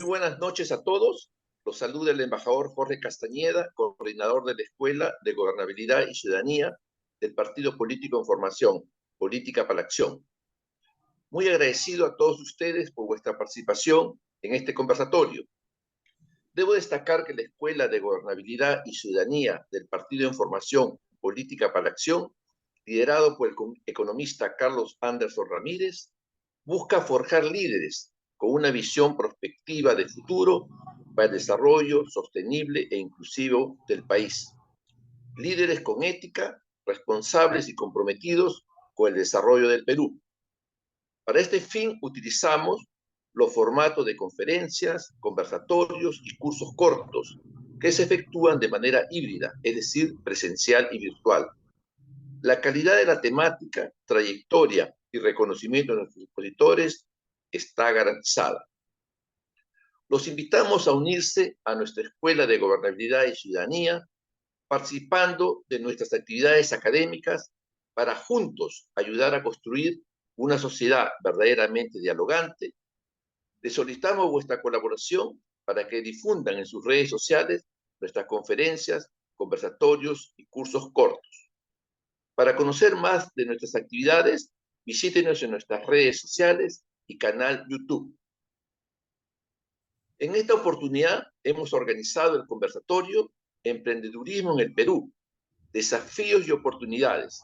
buenas noches a todos. Los saluda el embajador Jorge Castañeda, coordinador de la Escuela de Gobernabilidad y Ciudadanía del Partido Político en Formación, Política para la Acción. Muy agradecido a todos ustedes por vuestra participación en este conversatorio. Debo destacar que la Escuela de Gobernabilidad y Ciudadanía del Partido en Formación, Política para la Acción, liderado por el economista Carlos Anderson Ramírez, busca forjar líderes con una visión prospectiva de futuro para el desarrollo sostenible e inclusivo del país. Líderes con ética, responsables y comprometidos con el desarrollo del Perú. Para este fin utilizamos los formatos de conferencias, conversatorios y cursos cortos que se efectúan de manera híbrida, es decir, presencial y virtual. La calidad de la temática, trayectoria y reconocimiento de nuestros expositores está garantizada. Los invitamos a unirse a nuestra Escuela de Gobernabilidad y Ciudadanía, participando de nuestras actividades académicas para juntos ayudar a construir una sociedad verdaderamente dialogante. Les solicitamos vuestra colaboración para que difundan en sus redes sociales nuestras conferencias, conversatorios y cursos cortos. Para conocer más de nuestras actividades, visítenos en nuestras redes sociales y canal YouTube. En esta oportunidad hemos organizado el conversatorio Emprendedurismo en el Perú, desafíos y oportunidades.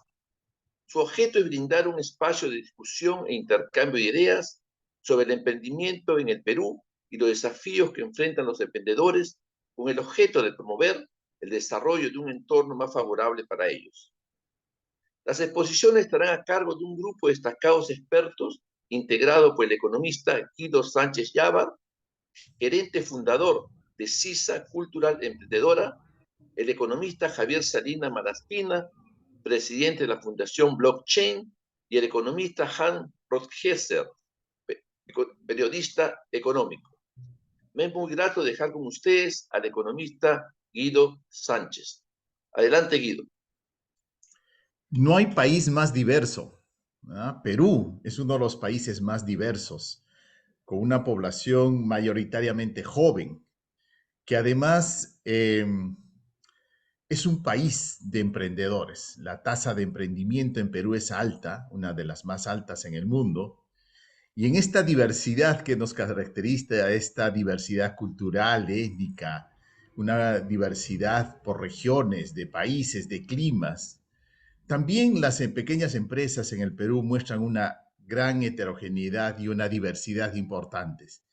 Su objeto es brindar un espacio de discusión e intercambio de ideas sobre el emprendimiento en el Perú y los desafíos que enfrentan los emprendedores con el objeto de promover el desarrollo de un entorno más favorable para ellos. Las exposiciones estarán a cargo de un grupo de destacados expertos integrado por el economista Guido Sánchez Yávar, gerente fundador de CISA Cultural Emprendedora, el economista Javier Salinas Malaspina, presidente de la Fundación Blockchain, y el economista Hans Rothgesser, periodista económico. Me es muy grato dejar con ustedes al economista Guido Sánchez. Adelante, Guido. No hay país más diverso, ¿verdad? Perú es uno de los países más diversos, con una población mayoritariamente joven, que además es un país de emprendedores. La tasa de emprendimiento en Perú es alta, una de las más altas en el mundo. Y en esta diversidad que nos caracteriza, esta diversidad cultural, étnica, una diversidad por regiones, de países, de climas, también las pequeñas empresas en el Perú muestran una gran heterogeneidad y una diversidad importantes.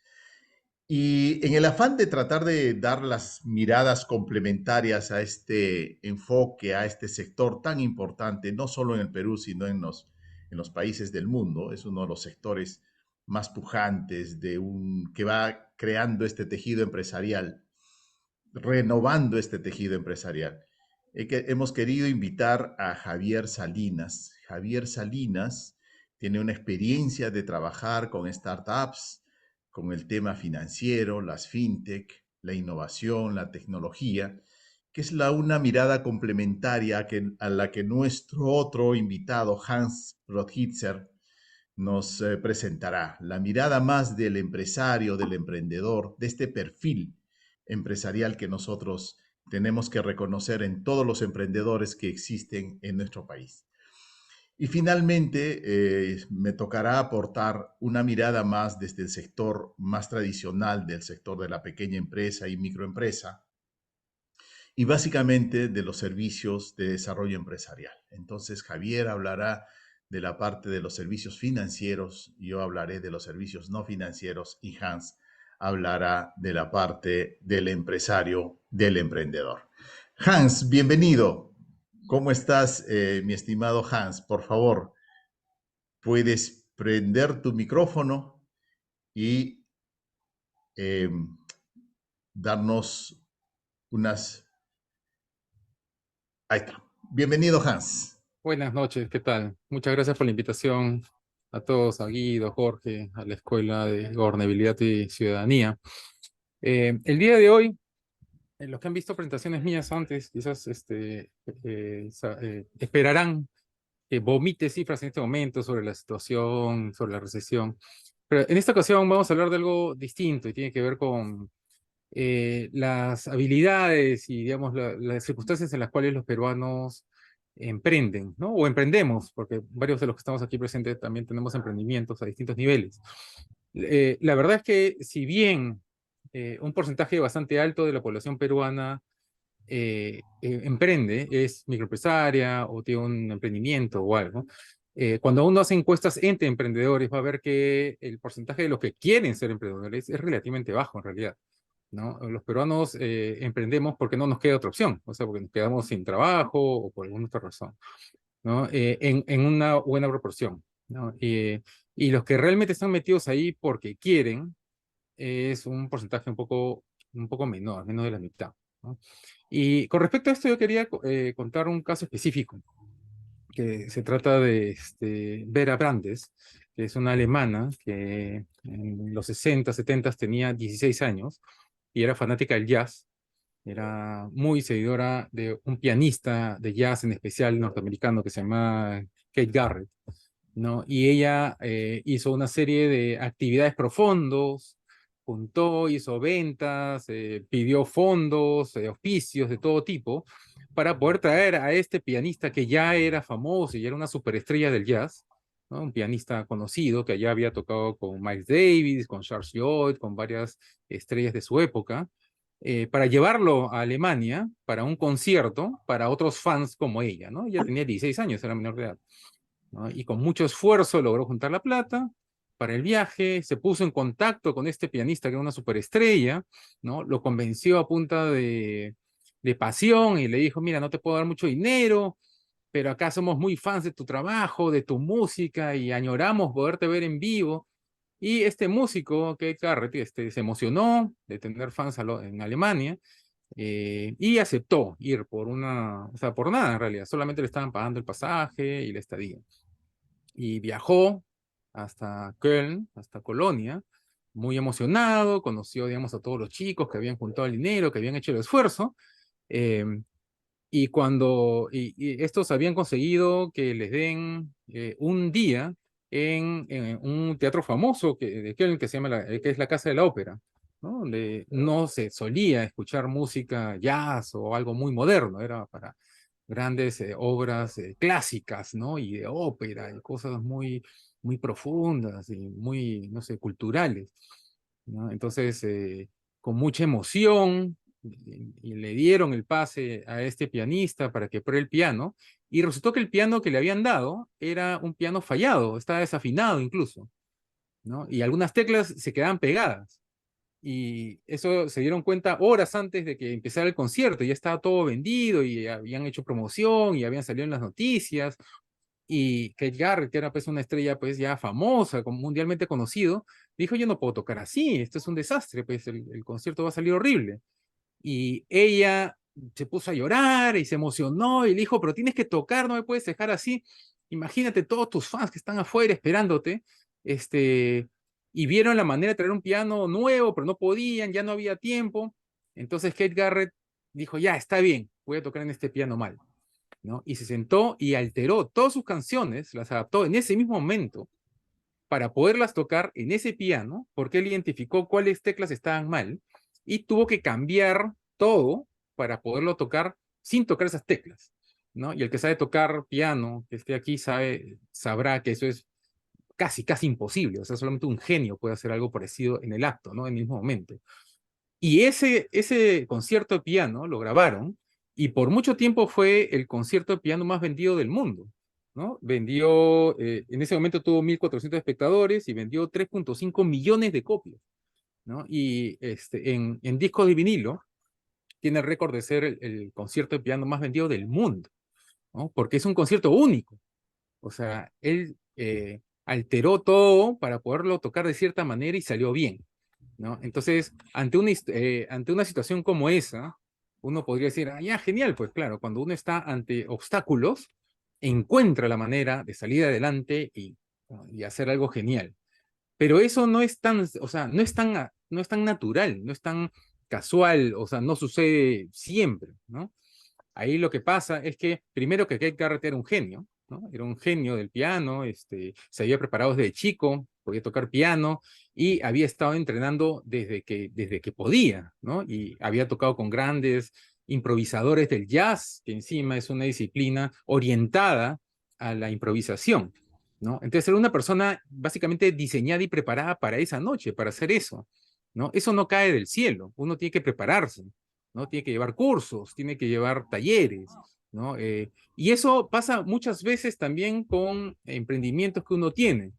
Y en el afán de tratar de dar las miradas complementarias a este enfoque, a este sector tan importante, no solo en el Perú, sino en los países del mundo, es uno de los sectores más pujantes que va creando este tejido empresarial, renovando este tejido empresarial. Hemos querido invitar a Javier Salinas. Javier Salinas tiene una experiencia de trabajar con startups, con el tema financiero, las fintech, la innovación, la tecnología, que es una mirada complementaria a la que nuestro otro invitado, Hans Rothitzer, nos presentará. La mirada más del empresario, del emprendedor, de este perfil empresarial que nosotros tenemos que reconocer en todos los emprendedores que existen en nuestro país. Y finalmente, me tocará aportar una mirada más desde el sector más tradicional, del sector de la pequeña empresa y microempresa, y básicamente de los servicios de desarrollo empresarial. Entonces, Javier hablará de la parte de los servicios financieros, yo hablaré de los servicios no financieros y Hans hablará de la parte del empresario, del emprendedor. Hans, bienvenido. ¿Cómo estás, mi estimado Hans? Por favor, puedes prender tu micrófono y eh, darnos unas... Ahí está. Bienvenido, Hans. Buenas noches, ¿qué tal? Muchas gracias por la invitación a todos, a Guido, Jorge, a la Escuela de Gobernabilidad y Ciudadanía. El día de hoy, los que han visto presentaciones mías antes, quizás esperarán que vomite cifras en este momento sobre la situación, sobre la recesión. Pero en esta ocasión vamos a hablar de algo distinto y tiene que ver con las habilidades y, digamos, las circunstancias en las cuales los peruanos emprenden, ¿no? O emprendemos, porque varios de los que estamos aquí presentes también tenemos emprendimientos a distintos niveles. La verdad es que si bien un porcentaje bastante alto de la población peruana emprende, es microempresaria o tiene un emprendimiento o algo, cuando uno hace encuestas entre emprendedores va a ver que el porcentaje de los que quieren ser emprendedores es relativamente bajo en realidad, ¿no? Los peruanos emprendemos porque no nos queda otra opción, o sea, porque nos quedamos sin trabajo o por alguna otra razón, ¿no? En una buena proporción, ¿no? Y los que realmente están metidos ahí porque quieren es un porcentaje un poco menor, menos de la mitad, ¿no? Y con respecto a esto yo quería contar un caso específico, que se trata de Vera Brandes, que es una alemana que en los 60, 70 tenía 16 años y era fanática del jazz. Era muy seguidora de un pianista de jazz en especial norteamericano que se llama Kate Garrett, ¿no? Y ella hizo una serie de actividades profundos, juntó, hizo ventas, pidió fondos, auspicios de todo tipo, para poder traer a este pianista que ya era famoso y era una superestrella del jazz, ¿no? Un pianista conocido que ya había tocado con Miles Davis, con Charles Lloyd, con varias estrellas de su época, para llevarlo a Alemania para un concierto para otros fans como ella, ¿no? Ella tenía 16 años, era menor de edad, ¿no? Y con mucho esfuerzo logró juntar la plata para el viaje, se puso en contacto con este pianista que era una superestrella, ¿no? Lo convenció a punta de pasión y le dijo, mira, no te puedo dar mucho dinero, pero acá somos muy fans de tu trabajo, de tu música y añoramos poderte ver en vivo. Y este músico, Keith Garrett, se emocionó de tener fans en Alemania y aceptó ir por o sea, por nada en realidad, solamente le estaban pagando el pasaje y la estadía y viajó hasta Köln, hasta Colonia, muy emocionado, conoció, digamos, a todos los chicos que habían juntado el dinero, que habían hecho el esfuerzo, eh, y estos habían conseguido que les den un día en un teatro famoso de Köln que se llama que es la Casa de la Ópera, ¿no? Donde no se solía escuchar música jazz o algo muy moderno, era para grandes obras clásicas, ¿no? Y de ópera, y cosas muy profundas y muy, no sé, culturales, ¿no? Entonces, con mucha emoción, y le dieron el pase a este pianista para que pruebe el piano, y resultó que el piano que le habían dado era un piano fallado, estaba desafinado incluso, ¿no? Y algunas teclas se quedaban pegadas. Y eso se dieron cuenta horas antes de que empezara el concierto, ya estaba todo vendido y habían hecho promoción y habían salido en las noticias. Y Kate Garrett, que era pues una estrella pues ya famosa, mundialmente conocido, dijo, yo no puedo tocar así, esto es un desastre, pues el concierto va a salir horrible. Y ella se puso a llorar y se emocionó y le dijo, pero tienes que tocar, no me puedes dejar así. Imagínate todos tus fans que están afuera esperándote, y vieron la manera de traer un piano nuevo, pero no podían, ya no había tiempo. Entonces Kate Garrett dijo, ya, está bien, voy a tocar en este piano mal, ¿no? Y se sentó y alteró todas sus canciones, las adaptó en ese mismo momento para poderlas tocar en ese piano, porque él identificó cuáles teclas estaban mal y tuvo que cambiar todo para poderlo tocar sin tocar esas teclas, ¿no? Y el que sabe tocar piano, que esté aquí, sabrá que eso es casi imposible, o sea, solamente un genio puede hacer algo parecido en el acto, ¿no? En el mismo momento. Y ese concierto de piano lo grabaron y por mucho tiempo fue el concierto de piano más vendido del mundo, ¿no? Vendió, en ese momento tuvo 1.400 espectadores y vendió 3.5 millones de copias, ¿no? Y en discos de vinilo tiene el récord de ser el concierto de piano más vendido del mundo, ¿no? Porque es un concierto único. O sea, él alteró todo para poderlo tocar de cierta manera y salió bien, ¿no? Entonces, ante una situación como esa, uno podría decir, ah, ya, genial, pues claro, cuando uno está ante obstáculos, encuentra la manera de salir adelante y hacer algo genial. Pero eso no es tan, o sea, no es tan natural, no es tan casual, o sea, no sucede siempre, ¿no? Ahí lo que pasa es que, primero que Keith Garrett era un genio, ¿no? Era un genio del piano, se había preparado desde chico podía tocar piano y había estado entrenando desde que podía, ¿no? Y había tocado con grandes improvisadores del jazz, que encima es una disciplina orientada a la improvisación, ¿no? Entonces era una persona básicamente diseñada y preparada para esa noche, para hacer eso, ¿no? Eso no cae del cielo, uno tiene que prepararse, ¿no? Tiene que llevar cursos, tiene que llevar talleres, ¿no? Y eso pasa muchas veces también con emprendimientos que uno tiene,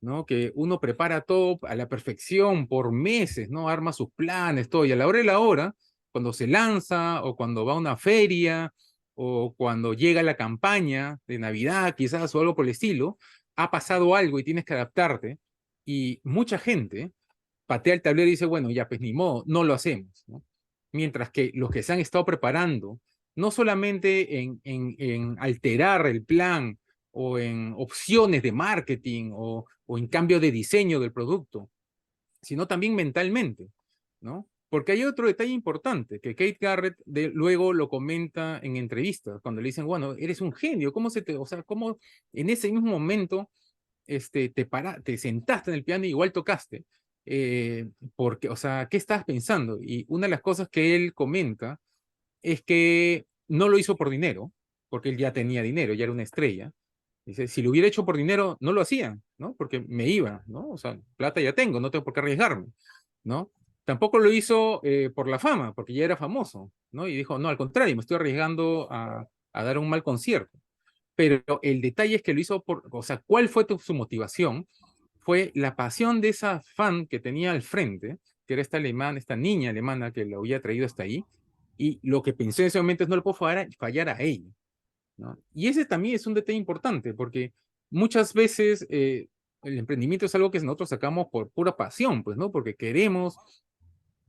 ¿no? Que uno prepara todo a la perfección por meses, ¿no? Arma sus planes, todo, y a la hora de la hora, cuando se lanza o cuando va a una feria o cuando llega la campaña de Navidad quizás o algo por el estilo, ha pasado algo y tienes que adaptarte y mucha gente patea el tablero y dice, bueno, ya pues ni modo, no lo hacemos, ¿no? Mientras que los que se han estado preparando, no solamente en alterar el plan o en opciones de marketing o en cambio de diseño del producto, sino también mentalmente, ¿no? Porque hay otro detalle importante que Kate Garrett luego lo comenta en entrevistas, cuando le dicen, bueno, eres un genio, ¿cómo o sea, cómo en ese mismo momento te sentaste en el piano y igual tocaste? Porque, o sea, ¿qué estabas pensando? Y una de las cosas que él comenta es que no lo hizo por dinero, porque él ya tenía dinero, ya era una estrella. Dice, si lo hubiera hecho por dinero, no lo hacía, ¿no? Porque me iba, ¿no? O sea, plata ya tengo, no tengo por qué arriesgarme, ¿no? Tampoco lo hizo por la fama, porque ya era famoso, ¿no? Y dijo, no, al contrario, me estoy arriesgando a dar un mal concierto. Pero el detalle es que lo hizo o sea, ¿cuál fue su motivación? Fue la pasión de esa fan que tenía al frente, que era esta niña alemana que lo había traído hasta ahí, y lo que pensé en ese momento es no le puedo fallar a ella, ¿no? Y ese también es un detalle importante, porque muchas veces el emprendimiento es algo que nosotros sacamos por pura pasión, pues, ¿no? Porque queremos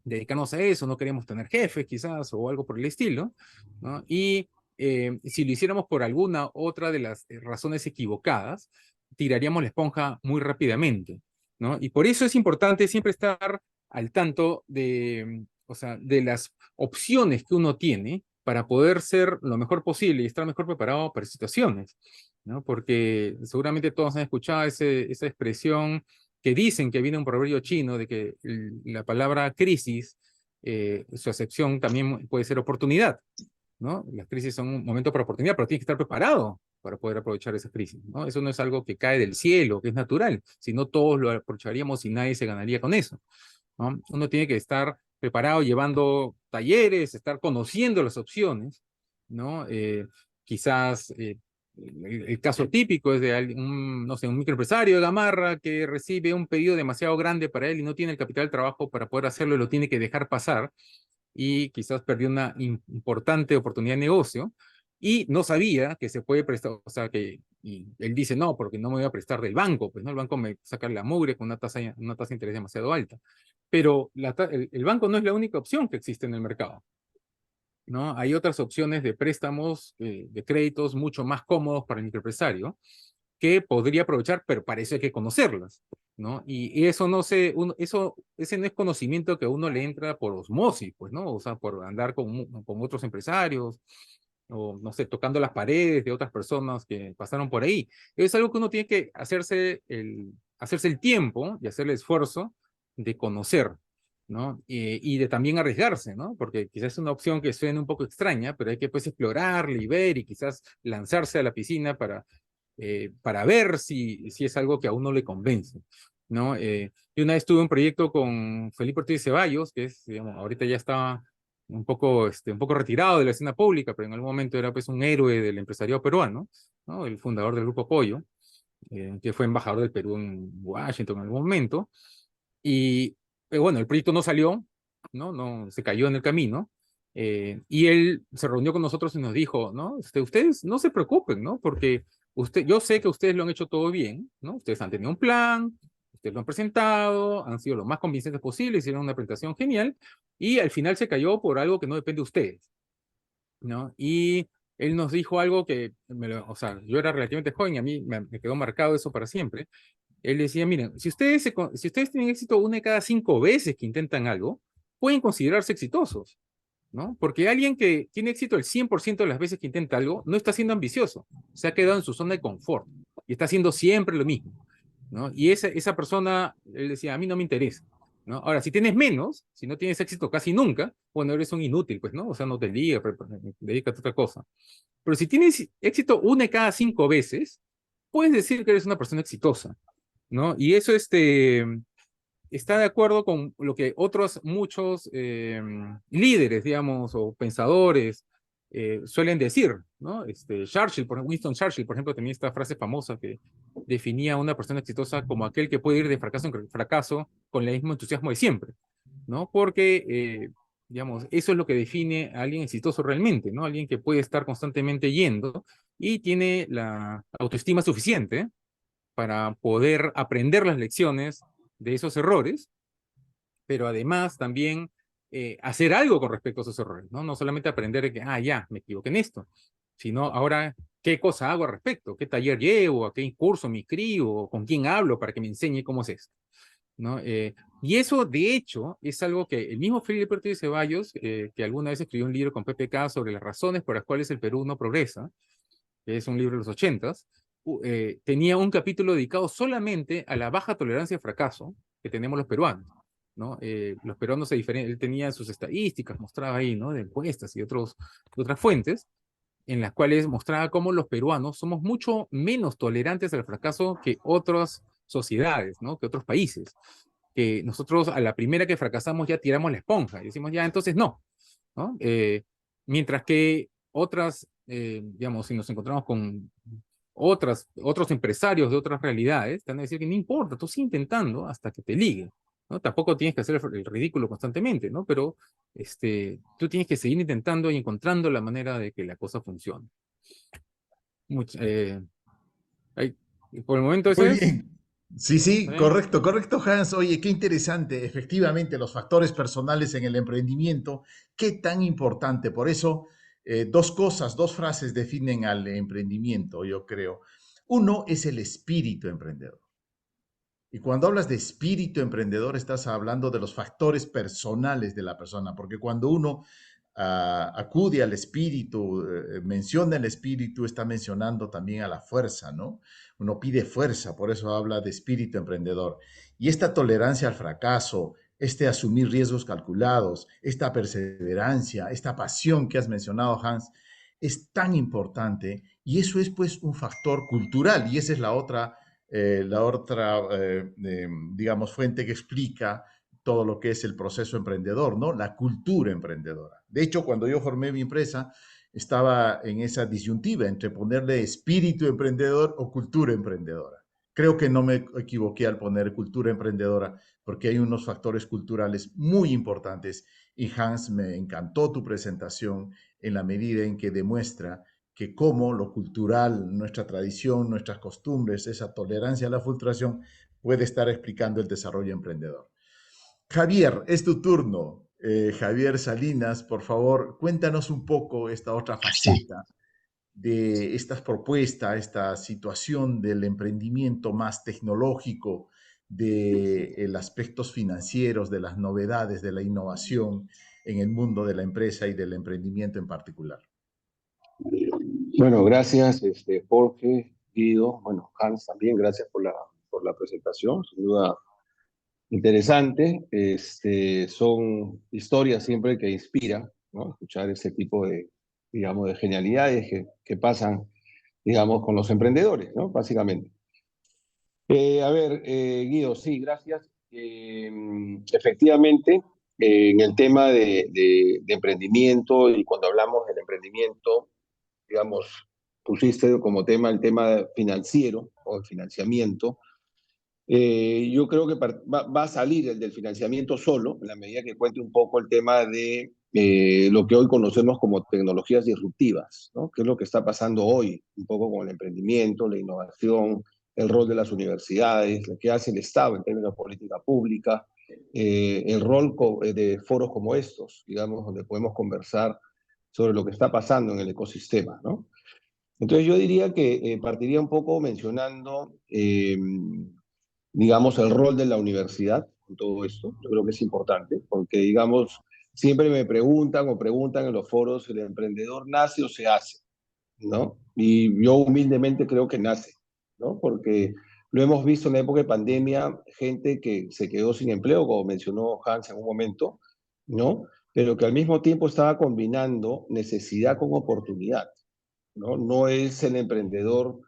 dedicarnos a eso, no queremos tener jefes quizás o algo por el estilo, ¿no? Y si lo hiciéramos por alguna otra de las razones equivocadas, tiraríamos la esponja muy rápidamente, ¿no? Y por eso es importante siempre estar al tanto de, o sea, de las opciones que uno tiene para poder ser lo mejor posible y estar mejor preparado para situaciones, ¿no? Porque seguramente todos han escuchado esa expresión que dicen que viene un proverbio chino de que la palabra crisis, su acepción también puede ser oportunidad, ¿no? Las crisis son un momento para oportunidad, pero tienes que estar preparado para poder aprovechar esa crisis, ¿no? Eso no es algo que cae del cielo, que es natural, sino todos lo aprovecharíamos y nadie se ganaría con eso, ¿no? Uno tiene que estar preparado llevando talleres, estar conociendo las opciones, ¿no? Quizás el caso típico es de no sé, un microempresario de Gamarra que recibe un pedido demasiado grande para él y no tiene el capital de trabajo para poder hacerlo y lo tiene que dejar pasar y quizás perdió una importante oportunidad de negocio y no sabía que se puede prestar, o sea, y él dice, no, porque no me voy a prestar del banco, pues no, el banco me saca la mugre con una tasa de interés demasiado alta. Pero el banco no es la única opción que existe en el mercado, ¿no? Hay otras opciones de préstamos, de créditos mucho más cómodos para el microempresario que podría aprovechar, pero para eso hay que conocerlas, ¿no? Y eso no se, ese no es conocimiento que a uno le entra por osmosis, pues, ¿no? O sea, por andar con otros empresarios, o no sé, tocando las paredes de otras personas que pasaron por ahí. Es algo que uno tiene que hacerse el tiempo y hacer el esfuerzo de conocer, ¿no? Y de también arriesgarse, ¿no? Porque quizás es una opción que suene un poco extraña, pero hay que pues explorarla y ver y quizás lanzarse a la piscina para ver si es algo que a uno le convence, ¿no? Yo una vez tuve un proyecto con Felipe Ortiz Ceballos, que es, digamos, ahorita ya está un poco retirado de la escena pública, pero en algún momento era pues un héroe del empresariado peruano, ¿no? El fundador del Grupo Pollo, que fue embajador del Perú en Washington en algún momento, y bueno, el proyecto no salió, ¿no? No, se cayó en el camino, y él se reunió con nosotros y nos dijo, ¿no? Ustedes no se preocupen, ¿no? Porque yo sé que ustedes lo han hecho todo bien, ¿no? Ustedes han tenido un plan, ustedes lo han presentado, han sido lo más convincentes posible, hicieron una presentación genial, y al final se cayó por algo que no depende de ustedes, ¿no? Y él nos dijo algo que, o sea, yo era relativamente joven y a mí me quedó marcado eso para siempre. Él decía, miren, si ustedes tienen éxito una de cada 5 veces que intentan algo, pueden considerarse exitosos, ¿no? Porque alguien que tiene éxito el 100% de las veces que intenta algo, no está siendo ambicioso, se ha quedado en su zona de confort y está haciendo siempre lo mismo, ¿no? Y esa persona, él decía, a mí no me interesa, ¿no? Ahora, si tienes menos, si no tienes éxito casi nunca, bueno, eres un inútil, pues, ¿no? O sea, no te ligas, dedícate a otra cosa. Pero si tienes éxito una de cada 5 veces, puedes decir que eres una persona exitosa, ¿no? Y eso está de acuerdo con lo que otros muchos líderes, digamos, o pensadores suelen decir, ¿no? Winston Churchill, por ejemplo, tenía esta frase famosa que definía a una persona exitosa como aquel que puede ir de fracaso en fracaso con el mismo entusiasmo de siempre, ¿no? Porque, digamos, eso es lo que define a alguien exitoso realmente, ¿no? Alguien que puede estar constantemente yendo y tiene la autoestima suficiente para poder aprender las lecciones de esos errores, pero además también hacer algo con respecto a esos errores, ¿no? No solamente aprender que, ya, me equivoqué en esto, sino ahora, ¿qué cosa hago al respecto? ¿Qué taller llevo? ¿A qué curso me inscribo? ¿Con quién hablo para que me enseñe cómo es esto? ¿No? Y eso, de hecho, es algo que el mismo Felipe Ortiz de Ceballos, que alguna vez escribió un libro con PPK sobre las razones por las cuales el Perú no progresa, que es un libro de los 80s, tenía un capítulo dedicado solamente a la baja tolerancia al fracaso que tenemos los peruanos, ¿no? Los peruanos se diferencian, él tenía sus estadísticas, mostraba ahí, ¿no? De encuestas y otras fuentes, en las cuales mostraba cómo los peruanos somos mucho menos tolerantes al fracaso que otras sociedades, ¿no? Que otros países. Que nosotros a la primera que fracasamos ya tiramos la esponja y decimos, ya, entonces no, ¿no? Mientras que digamos, si nos encontramos con otros empresarios de otras realidades, te van a decir que no importa, tú sigue intentando hasta que te ligue, ¿no? Tampoco tienes que hacer el ridículo constantemente, ¿no? Pero tú tienes que seguir intentando y encontrando la manera de que la cosa funcione. Much- eh, ahí- por el momento eso Muy es. bien. Sí, ¿Está sí, bien? correcto, correcto, Hans. Oye, qué interesante. Efectivamente, los factores personales en el emprendimiento, qué tan importante. Por eso, dos cosas, dos frases definen al emprendimiento, yo creo. Uno es el espíritu emprendedor. Y cuando hablas de espíritu emprendedor, estás hablando de los factores personales de la persona, porque cuando uno acude al espíritu, menciona el espíritu, está mencionando también a la fuerza, ¿no? Uno pide fuerza, por eso habla de espíritu emprendedor. Y esta tolerancia al fracaso, este asumir riesgos calculados, esta perseverancia, esta pasión que has mencionado, Hans, es tan importante y eso es pues un factor cultural y esa es la otra, digamos, fuente que explica todo lo que es el proceso emprendedor, ¿no? La cultura emprendedora. De hecho, cuando yo formé mi empresa, estaba en esa disyuntiva entre ponerle espíritu emprendedor o cultura emprendedora. Creo que no me equivoqué al poner cultura emprendedora porque hay unos factores culturales muy importantes y Hans, me encantó tu presentación en la medida en que demuestra que como lo cultural, nuestra tradición, nuestras costumbres, esa tolerancia a la frustración puede estar explicando el desarrollo emprendedor. Javier, es tu turno. Javier Salinas, por favor, cuéntanos un poco esta otra faceta de estas propuestas, esta situación del emprendimiento más tecnológico, de los aspectos financieros, de las novedades, de la innovación en el mundo de la empresa y del emprendimiento en particular. Bueno, gracias, Jorge, Guido, bueno, Hans también, gracias por la presentación, sin duda interesante. Son historias siempre que inspiran, ¿no? Escuchar ese tipo de, digamos, de genialidades que pasan, digamos, con los emprendedores, ¿no? Básicamente. A ver, Guido, sí, gracias. Efectivamente, en el tema de emprendimiento y cuando hablamos del emprendimiento, digamos, pusiste como tema el tema financiero o el financiamiento. Yo creo que va a salir el del financiamiento solo, en la medida que cuente un poco el tema de lo que hoy conocemos como tecnologías disruptivas, ¿no? ¿Qué es lo que está pasando hoy? Un poco con el emprendimiento, la innovación, el rol de las universidades, lo que hace el Estado en términos de política pública, el rol de foros como estos, digamos, donde podemos conversar sobre lo que está pasando en el ecosistema, ¿no? Entonces yo diría que partiría un poco mencionando, digamos, el rol de la universidad en todo esto. Yo creo que es importante, porque, digamos, siempre me preguntan o preguntan en los foros, ¿el emprendedor nace o se hace? ¿No? Y yo humildemente creo que nace, ¿no? Porque Lo hemos visto en la época de pandemia, gente que se quedó sin empleo, como mencionó Hans en un momento, ¿no? Pero que al mismo tiempo estaba combinando necesidad con oportunidad, ¿no? No es el emprendedor,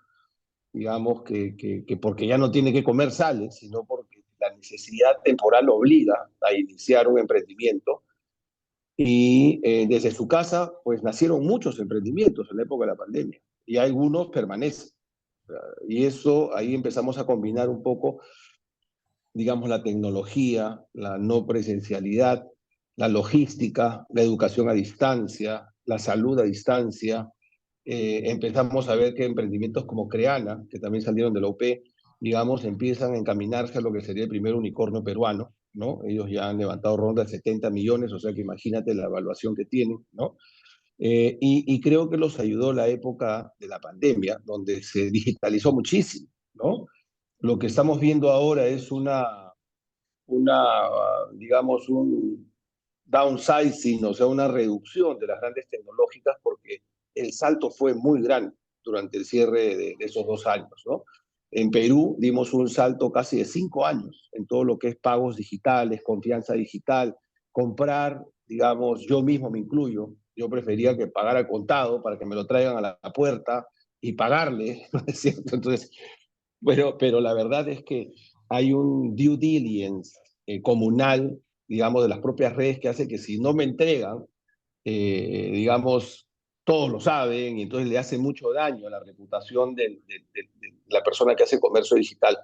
digamos, que porque ya no tiene que comer sale, sino porque la necesidad temporal lo obliga a iniciar un emprendimiento. Y desde su casa, pues nacieron muchos emprendimientos en la época de la pandemia y algunos permanecen. Y eso, ahí empezamos a combinar un poco, digamos, la tecnología, la no presencialidad, la logística, la educación a distancia, la salud a distancia. Empezamos a ver que emprendimientos como Creana, que también salieron de la UP, digamos, empiezan a encaminarse a lo que sería el primer unicornio peruano, ¿no? Ellos ya han levantado ronda de 70 millones, o sea que imagínate la evaluación que tienen, ¿no? Y creo que los ayudó la época de la pandemia, donde se digitalizó muchísimo, ¿no? Lo que estamos viendo ahora es digamos, un downsizing, o sea, una reducción de las grandes tecnológicas, porque el salto fue muy grande durante el cierre de esos 2 años, ¿no? En Perú dimos un salto casi de 5 años en todo lo que es pagos digitales, confianza digital, comprar, digamos, yo mismo me incluyo, yo prefería que pagara contado para que me lo traigan a la puerta y pagarle, ¿no es cierto? Entonces, pero la verdad es que hay un due diligence comunal, digamos, de las propias redes que hace que si no me entregan, digamos, todos lo saben y entonces le hace mucho daño a la reputación de la persona que hace comercio digital.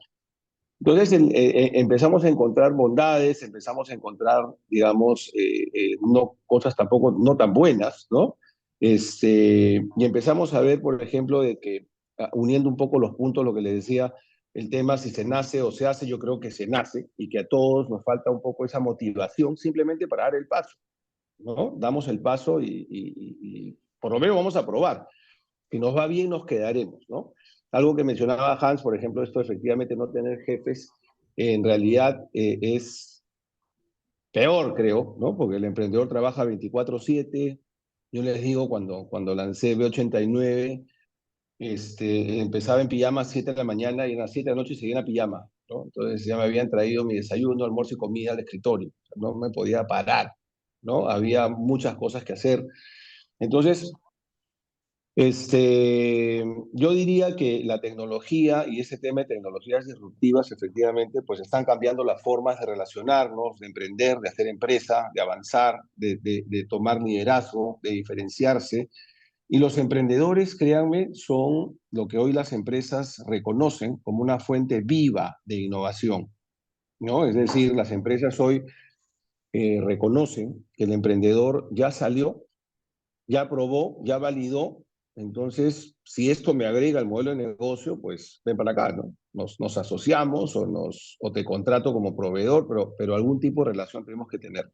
Entonces empezamos a encontrar bondades, empezamos a encontrar, digamos, no, cosas tampoco no tan buenas, ¿no? Y empezamos a ver, por ejemplo, de que uniendo un poco los puntos, lo que les decía, el tema si se nace o se hace, yo creo que se nace y que a todos nos falta un poco esa motivación simplemente para dar el paso, ¿no? Damos el paso y por lo menos vamos a probar. Si nos va bien, nos quedaremos, ¿no? Algo que mencionaba Hans, por ejemplo, esto efectivamente no tener jefes, en realidad es peor, creo, ¿no? Porque el emprendedor trabaja 24/7. Yo les digo, cuando lancé B89, empezaba en pijama a 7 de la mañana y a las 7 de la noche seguía en pijama, ¿no? Entonces ya me habían traído mi desayuno, almuerzo y comida al escritorio. No me podía parar, ¿no? Había muchas cosas que hacer. Entonces, yo diría que la tecnología y ese tema de tecnologías disruptivas efectivamente pues están cambiando las formas de relacionarnos, de emprender, de hacer empresa, de avanzar, de tomar liderazgo, de diferenciarse. Y los emprendedores, créanme, son lo que hoy las empresas reconocen como una fuente viva de innovación, ¿no? Es decir, las empresas hoy reconocen que el emprendedor ya salió, ya probó, ya validó. Entonces, si esto me agrega al modelo de negocio, pues ven para acá, ¿no? Nos asociamos o te contrato como proveedor, pero algún tipo de relación tenemos que tener.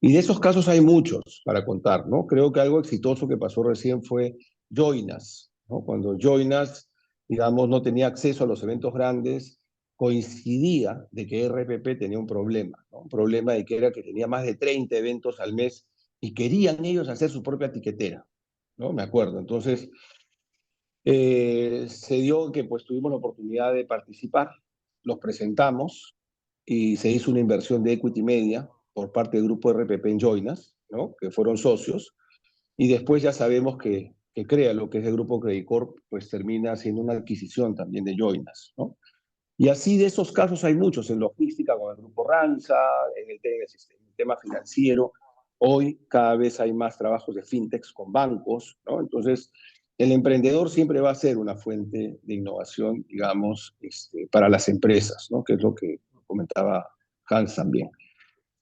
Y de esos casos hay muchos para contar, ¿no? Creo que algo exitoso que pasó recién fue Joinas, ¿no? Cuando Joinas, digamos, no tenía acceso a los eventos grandes, coincidía de que RPP tenía un problema, ¿no? Un problema de que era que tenía más de 30 eventos al mes y querían ellos hacer su propia tiquetera, ¿no? Me acuerdo. Entonces, se dio que pues tuvimos la oportunidad de participar, los presentamos y se hizo una inversión de equity media por parte del grupo RPP en Joinas, ¿no? Que fueron socios, y después ya sabemos que Crea, lo que es el grupo Credit Corp, pues termina haciendo una adquisición también de Joinas, ¿no? Y así de esos casos hay muchos, en logística con el grupo Ranza, en el tema financiero. Hoy cada vez hay más trabajos de fintechs con bancos, ¿no? Entonces, el emprendedor siempre va a ser una fuente de innovación, digamos, para las empresas, ¿no? Que es lo que comentaba Hans también.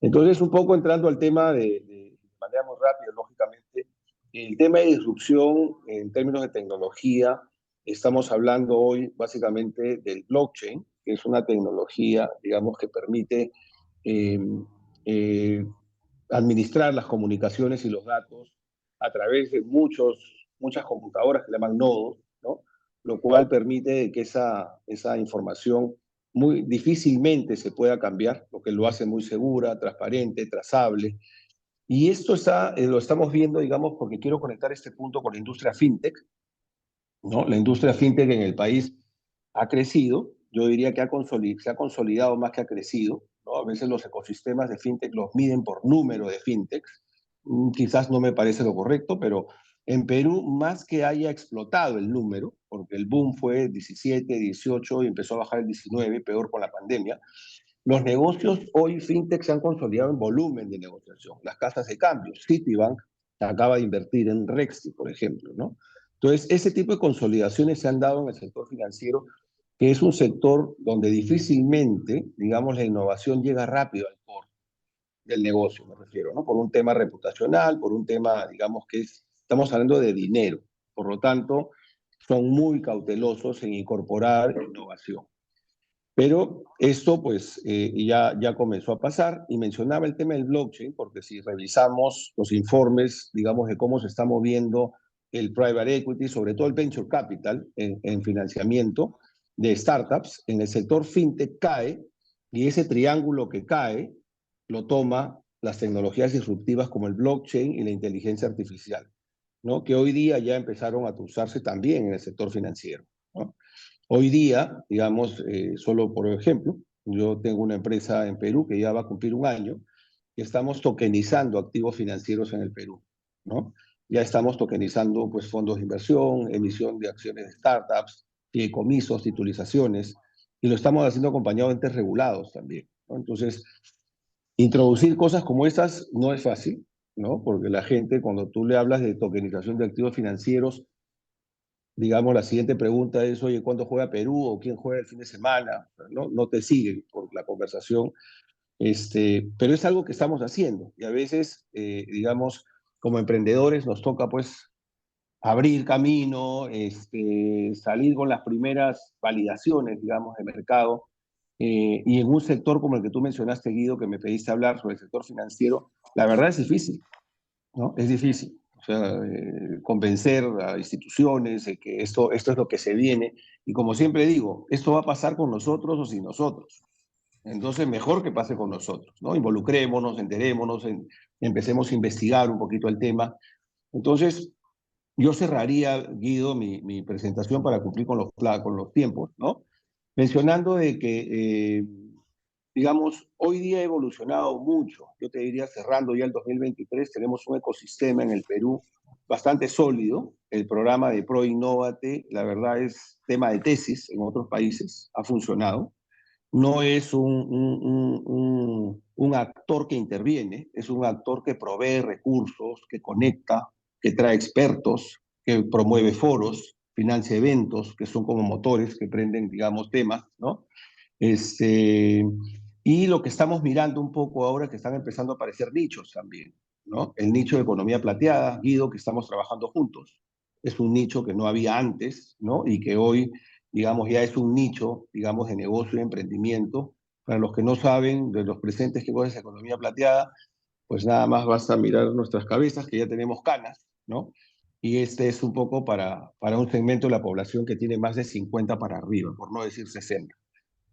Entonces, un poco entrando al tema de manera muy rápida, lógicamente, el tema de disrupción en términos de tecnología, estamos hablando hoy básicamente del blockchain, que es una tecnología, digamos, que permite eh, eh, administrar las comunicaciones y los datos a través de muchas computadoras que le llaman nodos, ¿no? Lo cual permite que esa información muy difícilmente se pueda cambiar, lo que lo hace muy segura, transparente, trazable. Y esto lo estamos viendo, digamos, porque quiero conectar este punto con la industria fintech, ¿no? La industria fintech en el país ha crecido yo diría que se ha consolidado más que ha crecido, ¿no? A veces los ecosistemas de fintech los miden por número de fintechs. Quizás no me parece lo correcto, pero en Perú, más que haya explotado el número, porque el boom fue 17, 18 y empezó a bajar el 19, peor con la pandemia, los negocios hoy fintech se han consolidado en volumen de negociación. Las casas de cambio, Citibank acaba de invertir en Rexy, por ejemplo, ¿no? Entonces, ese tipo de consolidaciones se han dado en el sector financiero, que es un sector donde difícilmente, digamos, la innovación llega rápido al core del negocio, me refiero, ¿no? Por un tema reputacional, por un tema, digamos, estamos hablando de dinero. Por lo tanto, son muy cautelosos en incorporar innovación. Pero esto pues ya comenzó a pasar y mencionaba el tema del blockchain porque si revisamos los informes, digamos, de cómo se está moviendo el private equity, sobre todo el venture capital en financiamiento de startups, en el sector fintech cae y ese triángulo que cae lo toma las tecnologías disruptivas como el blockchain y la inteligencia artificial, ¿no? Que hoy día ya empezaron a usarse también en el sector financiero, ¿no? Hoy día, digamos, solo por ejemplo, yo tengo una empresa en Perú que ya va a cumplir un año y estamos tokenizando activos financieros en el Perú, ¿no? Ya estamos tokenizando pues, fondos de inversión, emisión de acciones de startups, fideicomisos, titulizaciones, y lo estamos haciendo acompañado de entes regulados también, ¿no? Entonces, introducir cosas como estas no es fácil, ¿no? Porque la gente, cuando tú le hablas de tokenización de activos financieros, digamos, la siguiente pregunta es, oye, ¿cuándo juega Perú o quién juega el fin de semana? No, no te siguen por la conversación, pero es algo que estamos haciendo y a veces, digamos, como emprendedores nos toca pues abrir camino, salir con las primeras validaciones, digamos, de mercado. Y en un sector como el que tú mencionaste, Guido, que me pediste hablar sobre el sector financiero, la verdad es difícil, ¿no? Es difícil. O sea, convencer a instituciones de que esto es lo que se viene. Y como siempre digo, esto va a pasar con nosotros o sin nosotros. Entonces, mejor que pase con nosotros, ¿no? Involucrémonos, enterémonos, empecemos a investigar un poquito el tema. Entonces, yo cerraría, Guido, mi presentación para cumplir con los tiempos, ¿no? Mencionando de que, digamos, hoy día ha evolucionado mucho. Yo te diría, cerrando ya el 2023, tenemos un ecosistema en el Perú bastante sólido. El programa de ProInnovate, la verdad es tema de tesis en otros países, ha funcionado. No es un actor que interviene, es un actor que provee recursos, que conecta, que trae expertos, que promueve foros, financia eventos, que son como motores que prenden, digamos, temas, ¿no? Y lo que estamos mirando un poco ahora que están empezando a aparecer nichos también, ¿no? El nicho de economía plateada, Guido, que estamos trabajando juntos. Es un nicho que no había antes, ¿no? Y que hoy, digamos, ya es un nicho, digamos, de negocio y emprendimiento. Para los que no saben de los presentes qué cosa es economía plateada, pues nada más basta mirar nuestras cabezas, que ya tenemos canas, ¿no? Y este es un poco para un segmento de la población que tiene más de 50 para arriba, por no decir 60.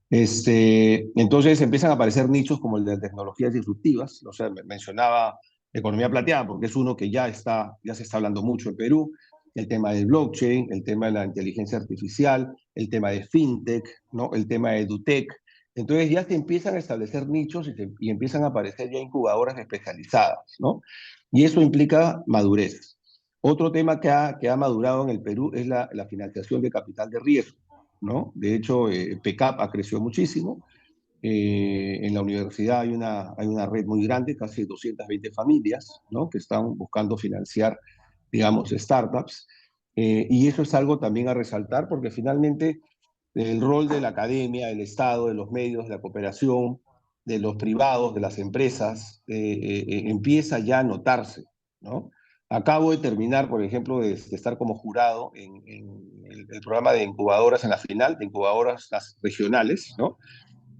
Entonces empiezan a aparecer nichos como el de tecnologías disruptivas, o sea, mencionaba economía plateada porque es uno que ya se está hablando mucho en Perú, el tema del blockchain, el tema de la inteligencia artificial, el tema de fintech, ¿no? El tema de edutech. Entonces ya se empiezan a establecer nichos y empiezan a aparecer ya incubadoras especializadas, ¿no? Y eso implica madurez. Otro tema que ha madurado en el Perú es la financiación de capital de riesgo, ¿no? De hecho, PECAP ha crecido muchísimo. En la universidad hay una red muy grande, casi 220 familias, ¿no? Que están buscando financiar, digamos, startups. Y eso es algo también a resaltar porque finalmente el rol de la academia, del Estado, de los medios, de la cooperación, de los privados, de las empresas, empieza ya a notarse, ¿no? Acabo de terminar, por ejemplo, de estar como jurado en el programa de incubadoras en la final, de incubadoras regionales, ¿no?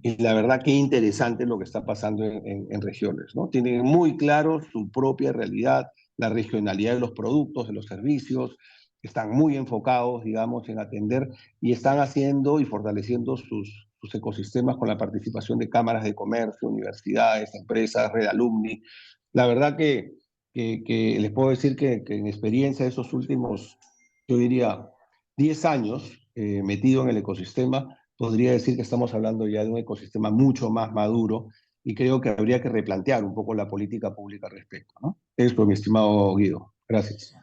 Y la verdad que interesante lo que está pasando en regiones, ¿no? Tienen muy claro su propia realidad, la regionalidad de los productos, de los servicios, están muy enfocados, digamos, en atender y están haciendo y fortaleciendo sus ecosistemas con la participación de cámaras de comercio, universidades, empresas, red alumni. La verdad que les puedo decir que en experiencia de esos últimos, yo diría, 10 años metido en el ecosistema, podría decir que estamos hablando ya de un ecosistema mucho más maduro y creo que habría que replantear un poco la política pública al respecto, ¿no? Eso, mi estimado Guido. Gracias.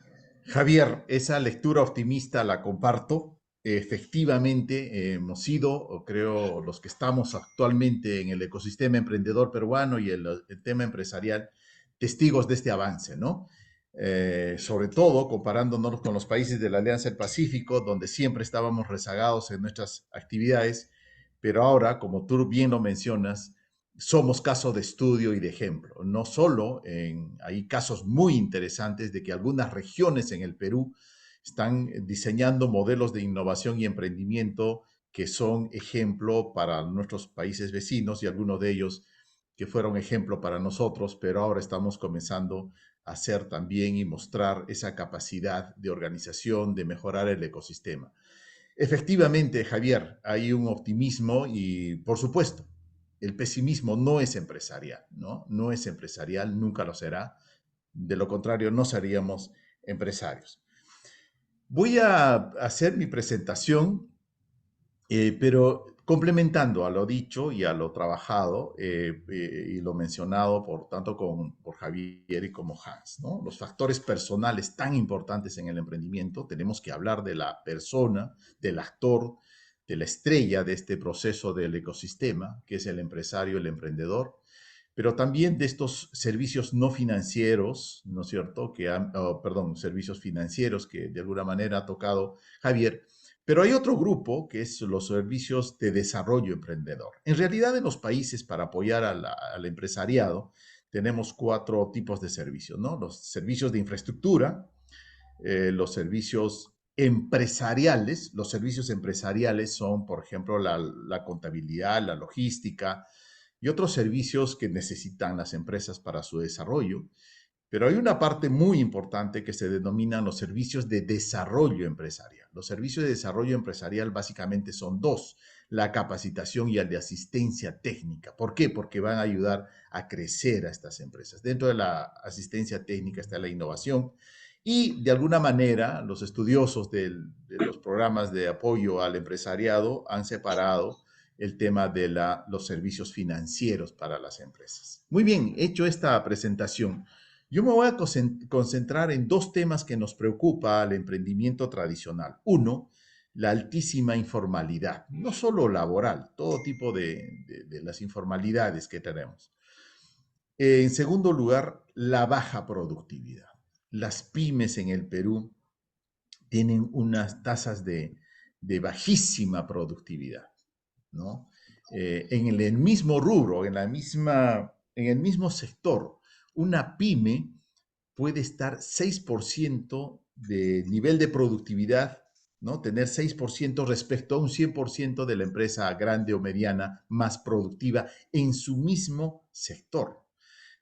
Javier, esa lectura optimista la comparto. Efectivamente, hemos sido, o creo, los que estamos actualmente en el ecosistema emprendedor peruano y el tema empresarial, testigos de este avance, ¿no? Sobre todo comparándonos con los países de la Alianza del Pacífico, donde siempre estábamos rezagados en nuestras actividades, pero ahora, como tú bien lo mencionas, somos caso de estudio y de ejemplo. No solo hay casos muy interesantes de que algunas regiones en el Perú están diseñando modelos de innovación y emprendimiento que son ejemplo para nuestros países vecinos y algunos de ellos que fueron ejemplo para nosotros, pero ahora estamos comenzando a hacer también y mostrar esa capacidad de organización, de mejorar el ecosistema. Efectivamente, Javier, hay un optimismo y, por supuesto, el pesimismo no es empresarial, ¿no? No es empresarial, nunca lo será. De lo contrario, no seríamos empresarios. Voy a hacer mi presentación, pero complementando a lo dicho y a lo trabajado y lo mencionado tanto por Javier y como Hans, ¿no? Los factores personales tan importantes en el emprendimiento, tenemos que hablar de la persona, del actor, de la estrella de este proceso del ecosistema, que es el empresario, el emprendedor, pero también de estos servicios no financieros, ¿no es cierto? Perdón, servicios financieros que de alguna manera ha tocado Javier. Pero hay otro grupo que es los servicios de desarrollo emprendedor. En realidad, en los países para apoyar al empresariado, tenemos 4 tipos de servicios, ¿no? Los servicios de infraestructura, los servicios empresariales. Los servicios empresariales son, por ejemplo, la contabilidad, la logística y otros servicios que necesitan las empresas para su desarrollo. Pero hay una parte muy importante que se denominan los servicios de desarrollo empresarial. Los servicios de desarrollo empresarial básicamente son 2, la capacitación y el de asistencia técnica. ¿Por qué? Porque van a ayudar a crecer a estas empresas. Dentro de la asistencia técnica está la innovación y de alguna manera los estudiosos de los programas de apoyo al empresariado han separado el tema de los servicios financieros para las empresas. Muy bien, hecho esta presentación, yo me voy a concentrar en 2 temas que nos preocupa al emprendimiento tradicional. Uno, la altísima informalidad, no solo laboral, todo tipo de las informalidades que tenemos. En segundo lugar, la baja productividad. Las pymes en el Perú tienen unas tasas de bajísima productividad, ¿no? En el mismo rubro, en el mismo sector, una pyme puede estar 6% de nivel de productividad, ¿no? Tener 6% respecto a un 100% de la empresa grande o mediana más productiva en su mismo sector.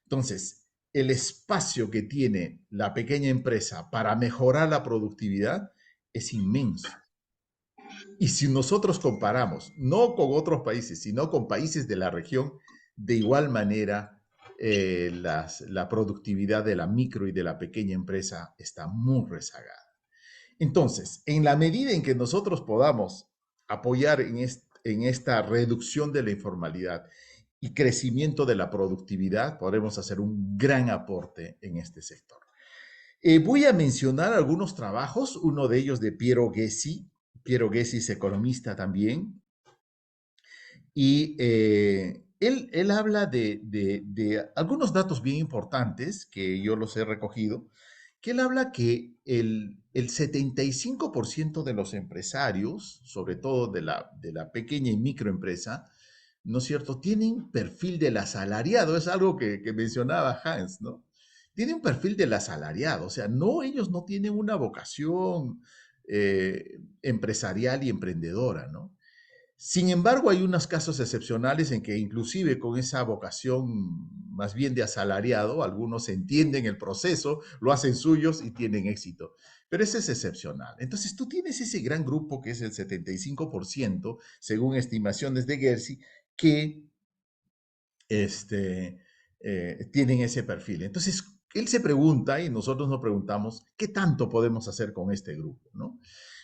Entonces, el espacio que tiene la pequeña empresa para mejorar la productividad es inmenso. Y si nosotros comparamos, no con otros países, sino con países de la región, de igual manera, la productividad de la micro y de la pequeña empresa está muy rezagada. Entonces, en la medida en que nosotros podamos apoyar en esta reducción de la informalidad y crecimiento de la productividad, podremos hacer un gran aporte en este sector. Voy a mencionar algunos trabajos, uno de ellos de Piero Gessi. Piero Gessi es economista también, y él habla de algunos datos bien importantes que yo los he recogido, que él habla que el 75% de los empresarios, sobre todo de la pequeña y microempresa, ¿no es cierto?, tienen perfil del asalariado. Es algo que mencionaba Hans, ¿no? Tienen un perfil del asalariado, o sea, ellos no tienen una vocación empresarial y emprendedora, ¿no? Sin embargo, hay unos casos excepcionales en que inclusive con esa vocación más bien de asalariado, algunos entienden el proceso, lo hacen suyos y tienen éxito. Pero ese es excepcional. Entonces tú tienes ese gran grupo que es el 75%, según estimaciones de Gersi, que tienen ese perfil. Entonces, él se pregunta y nosotros nos preguntamos, ¿qué tanto podemos hacer con este grupo, ¿no?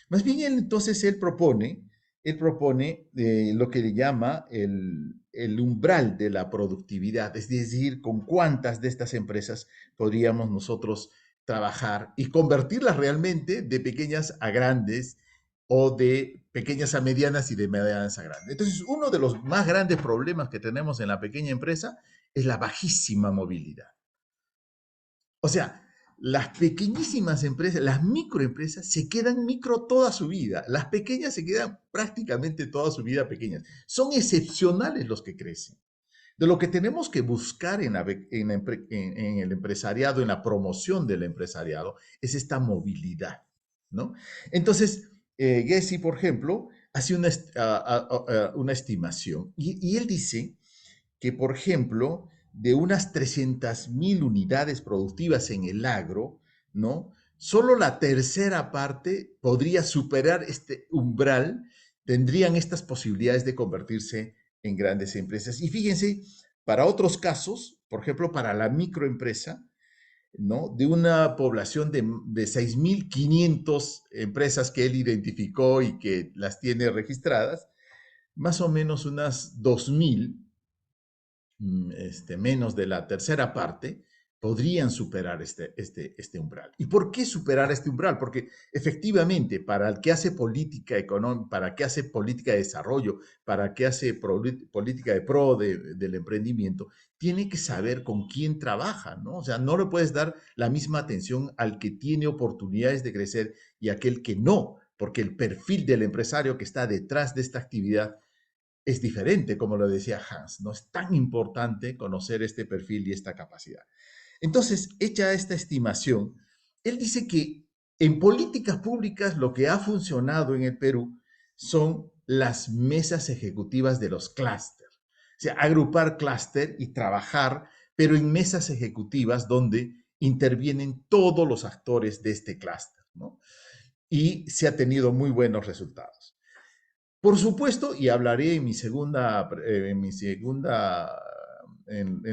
Más bien, entonces, él propone él propone lo que le llama el umbral de la productividad, es decir, con cuántas de estas empresas podríamos nosotros trabajar y convertirlas realmente de pequeñas a grandes o de pequeñas a medianas y de medianas a grandes. Entonces, uno de los más grandes problemas que tenemos en la pequeña empresa es la bajísima movilidad. O sea, las pequeñísimas empresas, las microempresas, se quedan micro toda su vida. Las pequeñas se quedan prácticamente toda su vida pequeñas. Son excepcionales los que crecen. De lo que tenemos que buscar en el empresariado, en la promoción del empresariado, es esta movilidad, ¿no? Entonces, Gessi, por ejemplo, hace una estimación y él dice que, por ejemplo, de unas 300.000 unidades productivas en el agro, ¿no? Solo la tercera parte podría superar este umbral, tendrían estas posibilidades de convertirse en grandes empresas. Y fíjense, para otros casos, por ejemplo, para la microempresa, ¿no? De una población de 6.500 empresas que él identificó y que las tiene registradas, más o menos unas 2.000 menos de la tercera parte, podrían superar este umbral. ¿Y por qué superar este umbral? Porque efectivamente, para el que hace política económica, para el que hace política de desarrollo, para el que hace política del emprendimiento, tiene que saber con quién trabaja, ¿no? O sea, no le puedes dar la misma atención al que tiene oportunidades de crecer y a aquel que no, porque el perfil del empresario que está detrás de esta actividad es diferente, como lo decía Hans. No es tan importante conocer este perfil y esta capacidad. Entonces, hecha esta estimación, él dice que en políticas públicas lo que ha funcionado en el Perú son las mesas ejecutivas de los clústeres. O sea, agrupar clúster y trabajar, pero en mesas ejecutivas donde intervienen todos los actores de este clúster, ¿no? Y se ha tenido muy buenos resultados. Por supuesto, y hablaré en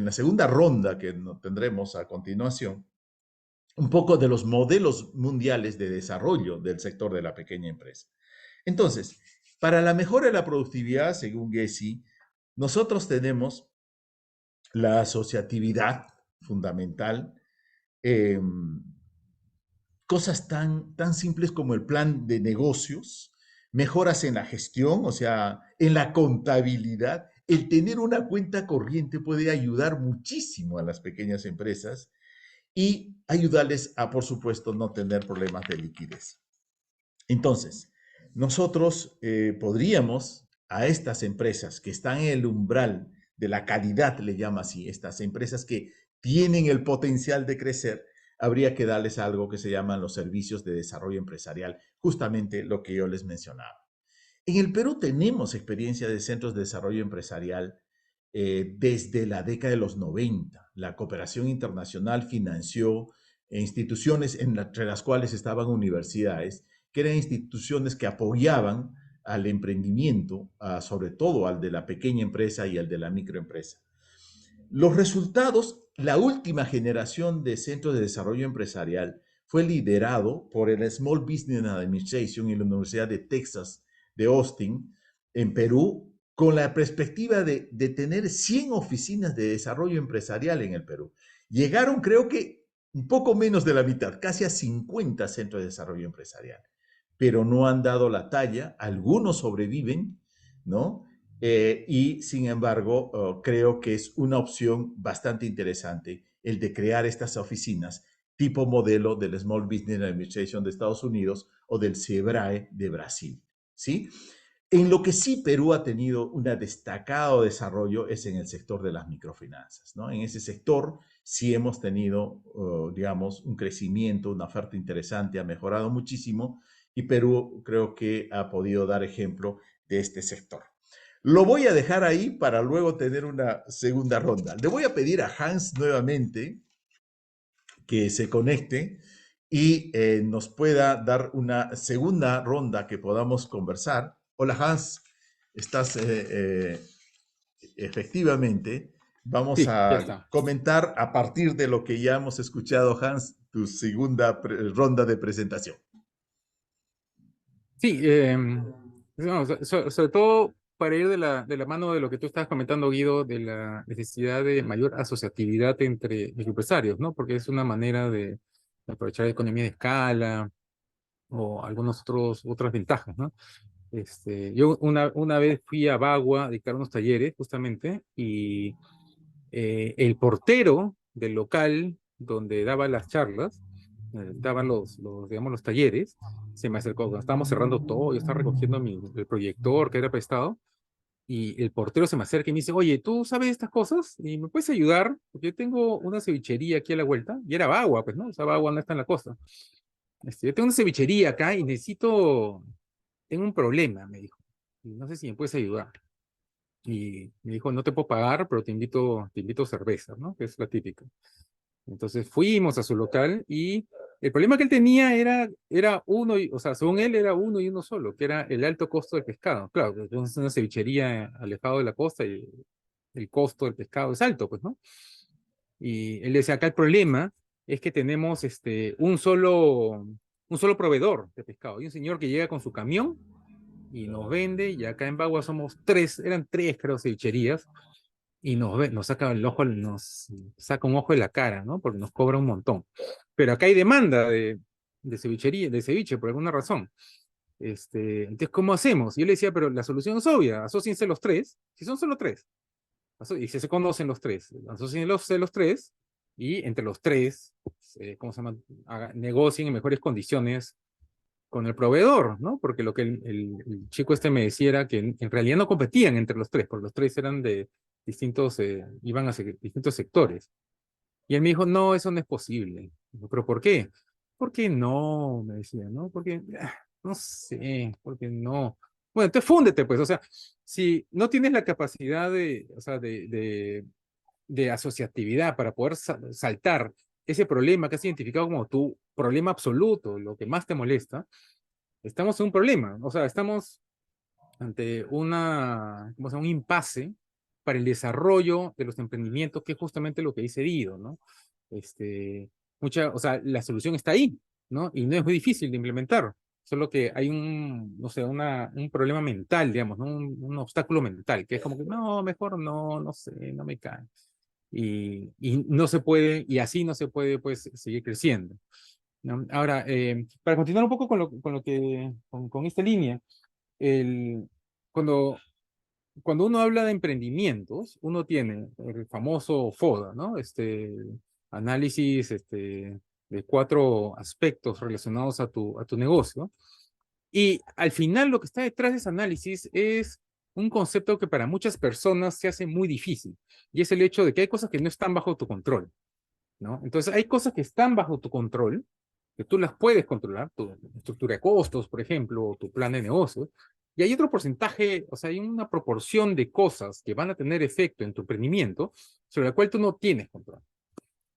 la segunda ronda que tendremos a continuación, un poco de los modelos mundiales de desarrollo del sector de la pequeña empresa. Entonces, para la mejora de la productividad, según Gessi, nosotros tenemos la asociatividad fundamental, cosas tan simples como el plan de negocios, mejoras en la gestión, o sea, en la contabilidad. El tener una cuenta corriente puede ayudar muchísimo a las pequeñas empresas y ayudarles a, por supuesto, no tener problemas de liquidez. Entonces, nosotros podríamos a estas empresas que están en el umbral de la calidad, le llama así, estas empresas que tienen el potencial de crecer, habría que darles algo que se llaman los servicios de desarrollo empresarial, justamente lo que yo les mencionaba. En el Perú tenemos experiencia de centros de desarrollo empresarial desde la década de los 90. La cooperación internacional financió instituciones entre las cuales estaban universidades, que eran instituciones que apoyaban al emprendimiento, sobre todo al de la pequeña empresa y al de la microempresa. Los resultados, la última generación de centros de desarrollo empresarial fue liderado por el Small Business Administration y la Universidad de Texas de Austin, en Perú, con la perspectiva de tener 100 oficinas de desarrollo empresarial en el Perú. Llegaron, creo que, un poco menos de la mitad, casi a 50 centros de desarrollo empresarial, pero no han dado la talla, algunos sobreviven, ¿no? Y sin embargo, creo que es una opción bastante interesante el de crear estas oficinas tipo modelo del Small Business Administration de Estados Unidos o del SEBRAE de Brasil, ¿sí? En lo que sí Perú ha tenido un destacado desarrollo es en el sector de las microfinanzas, ¿no? En ese sector sí hemos tenido, digamos, un crecimiento, una oferta interesante, ha mejorado muchísimo y Perú creo que ha podido dar ejemplo de este sector. Lo voy a dejar ahí para luego tener una segunda ronda. Le voy a pedir a Hans nuevamente que se conecte y nos pueda dar una segunda ronda que podamos conversar. Hola Hans, estás efectivamente. Vamos Sí, ya a está. comentar a partir de lo que ya hemos escuchado, Hans, tu segunda ronda de presentación. Sí, No, sobre todo para ir de la mano de lo que tú estabas comentando, Guido, de la necesidad de mayor asociatividad entre los empresarios, ¿no? Porque es una manera de aprovechar la economía de escala o algunas otras ventajas, ¿no? Yo una vez fui a Bagua a dictar unos talleres, justamente, y el portero del local donde daba las charlas, daban digamos, los talleres, se me acercó, cuando estábamos cerrando todo, yo estaba recogiendo el proyector que era prestado, y el portero se me acerca y me dice, oye, ¿tú sabes estas cosas? ¿Y me puedes ayudar? Porque yo tengo una cevichería aquí a la vuelta, y era Bagua, pues, ¿no? O sea, Bagua no está en la costa. Yo tengo una cevichería acá y tengo un problema, me dijo. Y no sé si me puedes ayudar. Y me dijo, no te puedo pagar, pero te invito cerveza, ¿no? Que es la típica. Entonces fuimos a su local y el problema que él tenía era uno, o sea, según él era uno y uno solo, que era el alto costo del pescado. Claro, pues, es una cevichería alejado de la costa y el costo del pescado es alto, pues, ¿no? Y él decía, acá el problema es que tenemos un solo proveedor de pescado. Hay un señor que llega con su camión y nos vende, y acá en Bagua somos tres, eran tres, creo, cevicherías, y nos saca el ojo, nos saca un ojo de la cara, ¿no? Porque nos cobra un montón. Pero acá hay demanda de cevichería, de ceviche, por alguna razón. Entonces, ¿cómo hacemos? Y yo le decía, pero la solución es obvia, asóciense los tres, si son solo tres, y si se conocen los tres, asóciense los tres, y entre los tres, ¿cómo se llama? Negocien en mejores condiciones con el proveedor, ¿no? Porque lo que el chico me decía era que en realidad no competían entre los tres, porque los tres eran de distintos, iban a distintos sectores. Y él me dijo, no, eso no es posible. Digo, ¿pero por qué? ¿Por qué no? Me decía, ¿no? Porque, no sé, ¿por qué no? Bueno, entonces fúndete, pues, o sea, si no tienes la capacidad o sea, de asociatividad para poder saltar ese problema que has identificado como tu problema absoluto, lo que más te molesta, estamos en un problema, o sea, estamos ante ¿cómo se llama? Un impasse para el desarrollo de los emprendimientos, que es justamente lo que dice Dido, ¿no? O sea, la solución está ahí, ¿no? Y no es muy difícil de implementar, solo que hay no sé, un problema mental, digamos, ¿no? Un obstáculo mental, que es como que, no, mejor no, no sé, no me cae. Y no se puede, y así no se puede, pues, seguir creciendo, ¿no? Ahora, para continuar un poco con esta línea, el, cuando, cuando uno habla de emprendimientos, uno tiene el famoso FODA, ¿no? Análisis de 4 aspectos relacionados a tu negocio. Y al final lo que está detrás de ese análisis es un concepto que para muchas personas se hace muy difícil, y es el hecho de que hay cosas que no están bajo tu control, ¿no? Entonces hay cosas que están bajo tu control, que tú las puedes controlar, tu estructura de costos, por ejemplo, o tu plan de negocios, y hay otro porcentaje, o sea, hay una proporción de cosas que van a tener efecto en tu emprendimiento sobre la cual tú no tienes control.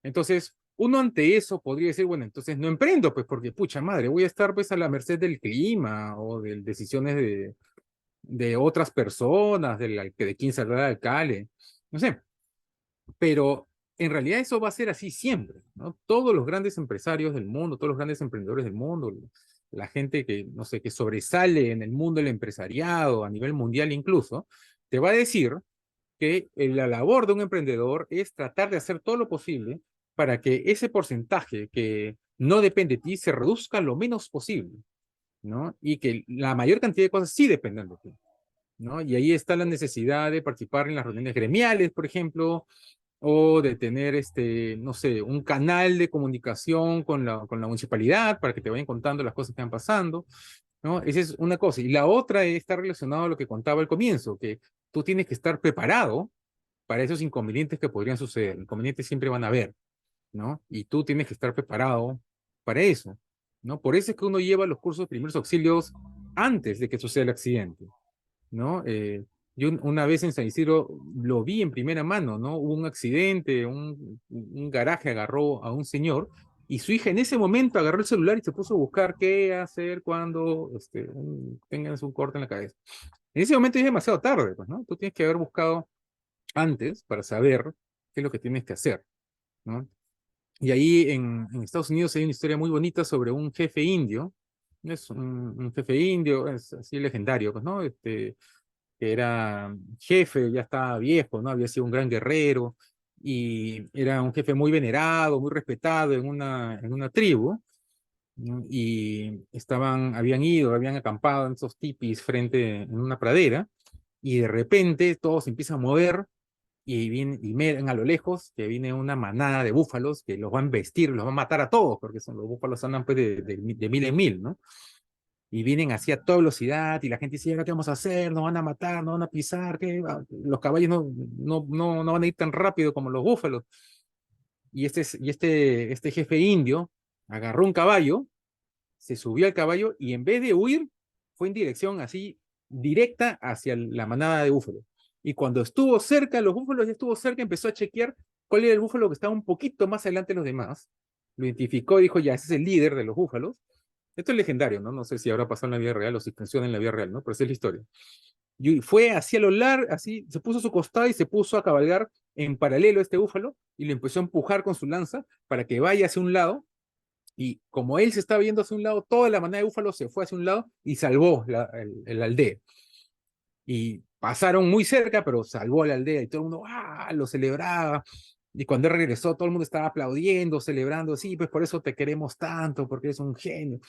Entonces, uno ante eso podría decir, bueno, entonces no emprendo, pues porque, pucha madre, voy a estar pues a la merced del clima o de decisiones de otras personas, de quién saldrá el alcalde, no sé, pero en realidad eso va a ser así siempre, ¿no? Todos los grandes empresarios del mundo, todos los grandes emprendedores del mundo, la gente que, no sé, que sobresale en el mundo del empresariado, a nivel mundial incluso, te va a decir que la labor de un emprendedor es tratar de hacer todo lo posible para que ese porcentaje que no depende de ti se reduzca lo menos posible, ¿no? Y que la mayor cantidad de cosas sí dependen de ti, ¿no? Y ahí está la necesidad de participar en las reuniones gremiales, por ejemplo, o de tener, no sé, un canal de comunicación con la municipalidad para que te vayan contando las cosas que van pasando, ¿no? Esa es una cosa. Y la otra está relacionada a lo que contaba al comienzo, que tú tienes que estar preparado para esos inconvenientes que podrían suceder. Inconvenientes siempre van a haber, ¿no? Y tú tienes que estar preparado para eso, ¿no? Por eso es que uno lleva los cursos de primeros auxilios antes de que suceda el accidente, ¿no? Yo una vez en San Isidro lo vi en primera mano, ¿no? Hubo un accidente, un garaje agarró a un señor y su hija en ese momento agarró el celular y se puso a buscar qué hacer cuando tengan un corte en la cabeza. En ese momento es demasiado tarde, pues, ¿no? Tú tienes que haber buscado antes para saber qué es lo que tienes que hacer, ¿no? Y ahí en Estados Unidos hay una historia muy bonita sobre un jefe indio Es un jefe indio, es así legendario, pues, ¿no? Que era jefe, ya estaba viejo, ¿no? Había sido un gran guerrero y era un jefe muy venerado, muy respetado en una tribu, ¿no? Y habían acampado en esos tipis en una pradera, y de repente todo se empieza a mover y ven a lo lejos que viene una manada de búfalos que los van a embestir, los van a matar a todos, porque los búfalos andan pues de mil en mil, ¿no? Y vienen así a toda velocidad y la gente dice, ¿ahora qué vamos a hacer? Nos van a matar, nos van a pisar, ¿qué? Los caballos no van a ir tan rápido como los búfalos. Este jefe indio agarró un caballo, se subió al caballo y en vez de huir, fue en dirección así directa hacia la manada de búfalos. Y cuando estuvo cerca, los búfalos ya estuvo cerca, empezó a chequear cuál era el búfalo que estaba un poquito más adelante de los demás. Lo identificó y dijo, ya, ese es el líder de los búfalos. Esto es legendario, ¿no? No sé si habrá pasado en la vida real o si funciona en la vida real, ¿no? Pero esa es la historia. Y fue así a lo largo, así, se puso a su costado y se puso a cabalgar en paralelo a este búfalo y lo empezó a empujar con su lanza para que vaya hacia un lado. Y como él se estaba yendo hacia un lado, toda la manada de búfalos se fue hacia un lado y salvó el aldea. Y pasaron muy cerca, pero salvó la aldea y todo el mundo lo celebraba. Y cuando él regresó, todo el mundo estaba aplaudiendo, celebrando, sí, pues por eso te queremos tanto, porque eres un genio.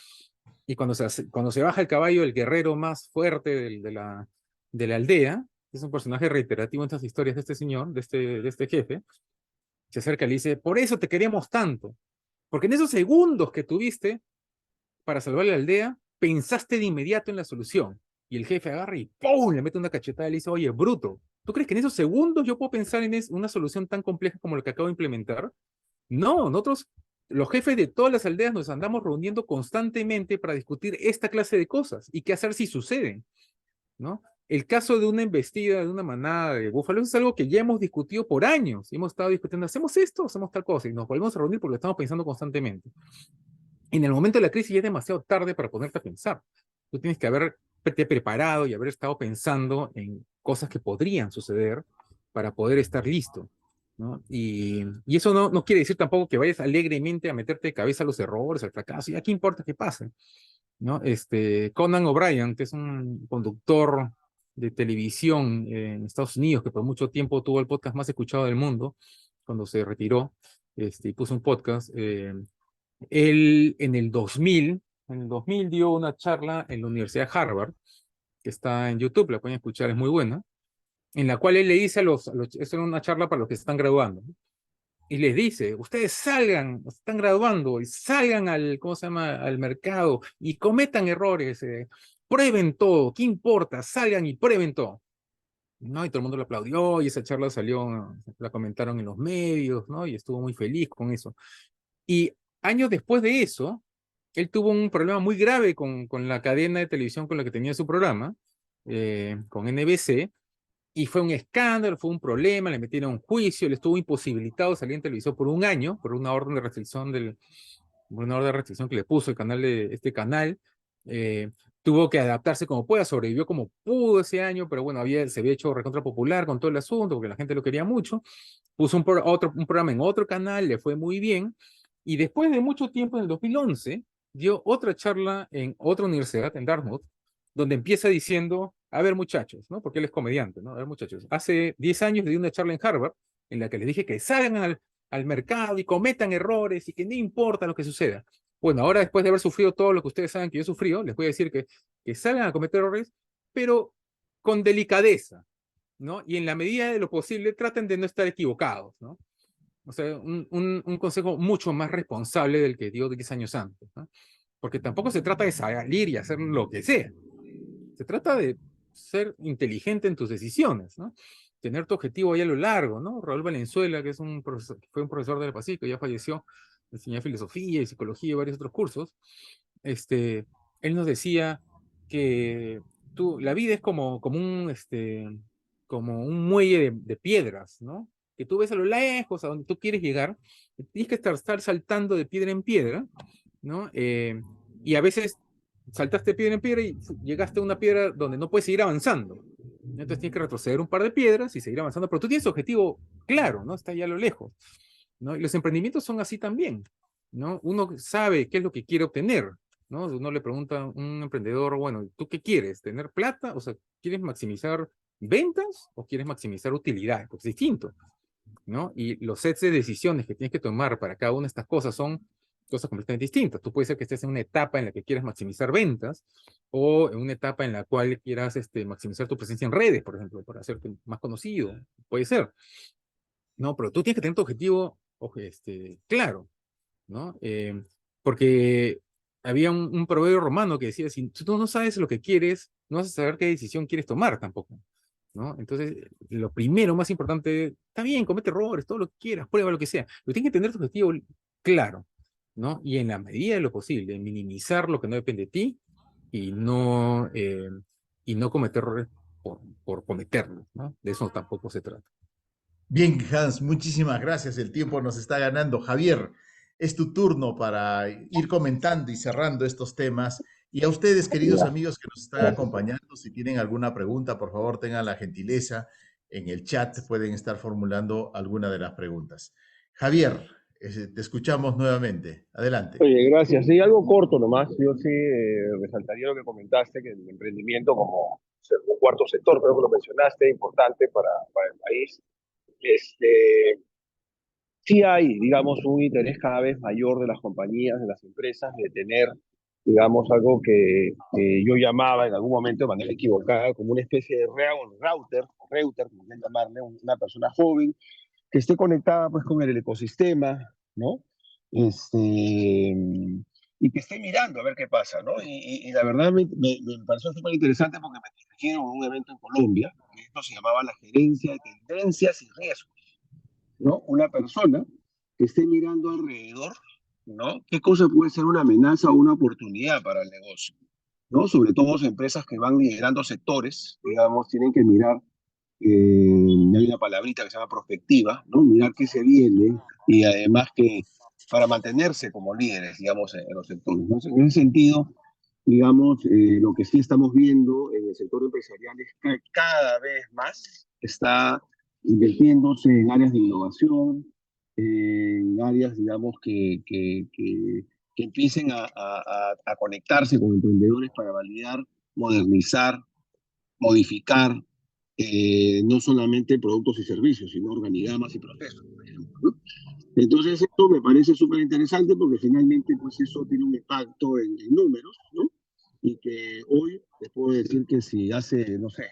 Y cuando se baja el caballo, el guerrero más fuerte de la aldea, que es un personaje reiterativo en estas historias de este señor, de este jefe, se acerca y le dice, por eso te queríamos tanto, porque en esos segundos que tuviste para salvar la aldea, pensaste de inmediato en la solución. Y el jefe agarra y ¡pum! Le mete una cachetada y le dice, oye, bruto, ¿tú crees que en esos segundos yo puedo pensar en una solución tan compleja como la que acabo de implementar? No, nosotros, los jefes de todas las aldeas, nos andamos reuniendo constantemente para discutir esta clase de cosas y qué hacer si suceden, ¿no? El caso de una embestida de una manada de búfalos es algo que ya hemos discutido por años. Hemos estado discutiendo, ¿hacemos esto? ¿Hacemos tal cosa? Y nos volvemos a reunir porque lo estamos pensando constantemente. En el momento de la crisis ya es demasiado tarde para ponerte a pensar. Tú tienes que haberte preparado y haber estado pensando en cosas que podrían suceder para poder estar listo, ¿no? Y eso no quiere decir tampoco que vayas alegremente a meterte de cabeza a los errores, al fracaso, y aquí importa que pase, ¿no? Conan O'Brien, que es un conductor de televisión en Estados Unidos, que por mucho tiempo tuvo el podcast más escuchado del mundo, cuando se retiró, y puso un podcast, él en el 2000 dio una charla en la Universidad de Harvard, que está en YouTube, la pueden escuchar, es muy buena, en la cual él le dice eso era una charla para los que se están graduando, ¿no? Y les dice, ustedes salgan, se están graduando, y salgan ¿cómo se llama?, al mercado, y cometan errores, prueben todo, ¿qué importa? Salgan y prueben todo. ¿No? Y todo el mundo lo aplaudió, y esa charla salió, la comentaron en los medios, ¿no? Y estuvo muy feliz con eso. Y años después de eso, él tuvo un problema muy grave con la cadena de televisión con la que tenía su programa, con NBC, y fue un escándalo, fue un problema, le metieron un juicio, le estuvo imposibilitado de salir en televisión por un año, por una orden de restricción que le puso el canal este canal. eh, Tuvo que adaptarse como pueda, sobrevivió como pudo ese año, pero bueno, se había hecho recontra popular con todo el asunto, porque la gente lo quería mucho. Puso un programa en otro canal, le fue muy bien, y después de mucho tiempo, en el 2011, dio otra charla en otra universidad, en Dartmouth, donde empieza diciendo, a ver muchachos, ¿no? Porque él es comediante, ¿no? A ver muchachos, hace 10 años di una charla en Harvard, en la que les dije que salgan al mercado y cometan errores y que no importa lo que suceda. Bueno, ahora después de haber sufrido todo lo que ustedes saben que yo he sufrido, les voy a decir que salgan a cometer errores, pero con delicadeza, ¿no? Y en la medida de lo posible traten de no estar equivocados, ¿no? O sea, un consejo mucho más responsable del que dio 10 años antes, ¿no? Porque tampoco se trata de salir y hacer lo que sea. Se trata de ser inteligente en tus decisiones, ¿no? Tener tu objetivo ahí a lo largo, ¿no? Raúl Valenzuela, que fue un profesor de la PASIC, ya falleció, enseñaba filosofía y psicología y varios otros cursos. Él nos decía que la vida es como un muelle de piedras, ¿no? Que tú ves a lo lejos, a donde tú quieres llegar, tienes que estar saltando de piedra en piedra, ¿no? Y a veces saltaste piedra en piedra y llegaste a una piedra donde no puedes seguir avanzando. Entonces tienes que retroceder un par de piedras y seguir avanzando, pero tú tienes objetivo claro, ¿no? Está allá a lo lejos, ¿no? Y los emprendimientos son así también, ¿no? Uno sabe qué es lo que quiere obtener, ¿no? Uno le pregunta a un emprendedor, bueno, ¿tú qué quieres? ¿Tener plata? O sea, ¿quieres maximizar ventas o quieres maximizar utilidad? Pues es distinto, ¿no? Y los sets de decisiones que tienes que tomar para cada una de estas cosas son cosas completamente distintas. Tú puedes ser que estés en una etapa en la que quieras maximizar ventas o en una etapa en la cual quieras maximizar tu presencia en redes, por ejemplo, para hacerte más conocido. Puede ser, ¿no? Pero tú tienes que tener tu objetivo claro, ¿no? Porque había un proverbio romano que decía, si tú no sabes lo que quieres, no vas a saber qué decisión quieres tomar tampoco, ¿no? Entonces, lo primero, más importante, está bien, comete errores, todo lo que quieras, prueba lo que sea, pero tienes que tener tu objetivo claro, ¿no? Y en la medida de lo posible, minimizar lo que no depende de ti y no cometer errores por cometerlos, ¿no? De eso tampoco se trata. Bien, Hans, muchísimas gracias. El tiempo nos está ganando. Javier, es tu turno para ir comentando y cerrando estos temas. Y a ustedes, queridos Ya, amigos que nos están gracias. acompañando, si tienen alguna pregunta, por favor, tengan la gentileza. En el chat pueden estar formulando alguna de las preguntas. Javier, te escuchamos nuevamente. Adelante. Oye, gracias. Sí, algo corto nomás. Yo sí resaltaría lo que comentaste, que el emprendimiento como un cuarto sector, creo que lo mencionaste, importante para el país. Sí hay, digamos, un interés cada vez mayor de las compañías, de las empresas, de tener, digamos, algo que yo llamaba en algún momento de manera equivocada como una especie de router, como quieran llamarle, una persona joven que esté conectada pues con el ecosistema, ¿no? Y que esté mirando a ver qué pasa, ¿no? Y la verdad me pareció súper interesante porque me dirigieron a un evento en Colombia, que esto se llamaba la gerencia de tendencias y riesgos, ¿no? Una persona que esté mirando alrededor, ¿no? ¿Qué cosa puede ser una amenaza o una oportunidad para el negocio? ¿No? Sobre todo las empresas que van liderando sectores, digamos, tienen que mirar, hay una palabrita que se llama prospectiva, ¿no? Mirar qué se viene y además que para mantenerse como líderes, digamos, en los sectores. Entonces, en ese sentido, digamos, lo que sí estamos viendo en el sector empresarial es que cada vez más está invirtiéndose en áreas de innovación, en áreas, digamos, que empiecen a conectarse con emprendedores para validar, modernizar, modificar, no solamente productos y servicios, sino organigramas y procesos, por ejemplo, ¿no? Entonces, esto me parece súper interesante porque finalmente, pues eso tiene un impacto en números, ¿no? Y que hoy les puedo decir que si hace, no sé,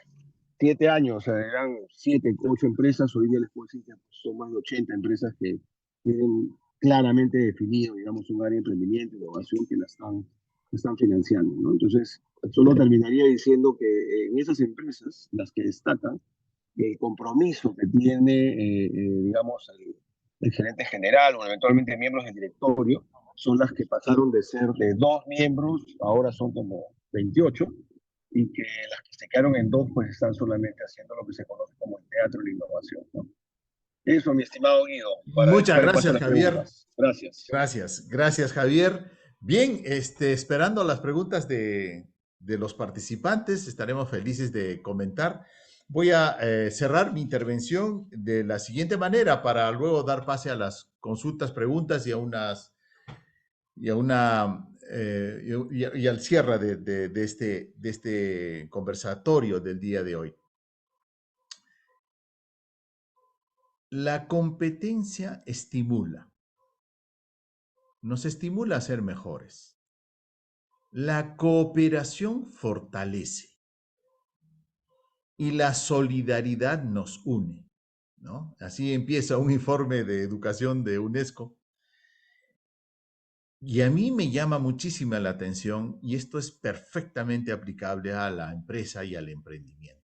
7 años, o sea, eran 7, 8 empresas, hoy día les puedo decir que son más de 80 empresas que tienen claramente definido, digamos, un área de emprendimiento, innovación que están financiando, ¿no? Entonces, solo terminaría diciendo que en esas empresas, las que destacan, el compromiso que tiene, digamos, el gerente general o eventualmente miembros del directorio, son las que pasaron de ser de 2 miembros, ahora son como 28, y que las que se quedaron en 2, pues están solamente haciendo lo que se conoce como el teatro de la innovación, ¿no? Eso, mi estimado Guido, para Muchas dar paso a gracias, las Javier. preguntas. Gracias. Gracias, Javier. Bien, esperando las preguntas de los participantes, estaremos felices de comentar. Voy a cerrar mi intervención de la siguiente manera para luego dar pase a las consultas, preguntas y al cierre de este conversatorio del día de hoy. La competencia nos estimula a ser mejores. La cooperación fortalece y la solidaridad nos une, ¿no? Así empieza un informe de educación de UNESCO. Y a mí me llama muchísima la atención, y esto es perfectamente aplicable a la empresa y al emprendimiento.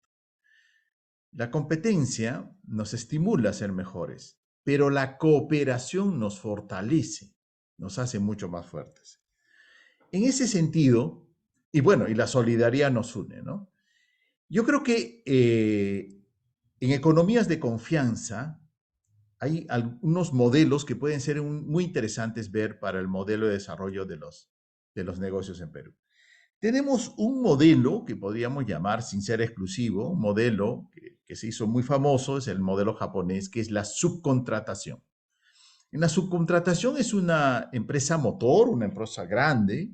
La competencia nos estimula a ser mejores, pero la cooperación nos fortalece, nos hace mucho más fuertes. En ese sentido, y bueno, y la solidaridad nos une, ¿no? Yo creo que en economías de confianza hay algunos modelos que pueden ser muy interesantes ver para el modelo de desarrollo de los negocios en Perú. Tenemos un modelo que podríamos llamar, sin ser exclusivo, un modelo que se hizo muy famoso, es el modelo japonés, que es la subcontratación. En la subcontratación es una empresa motor, una empresa grande,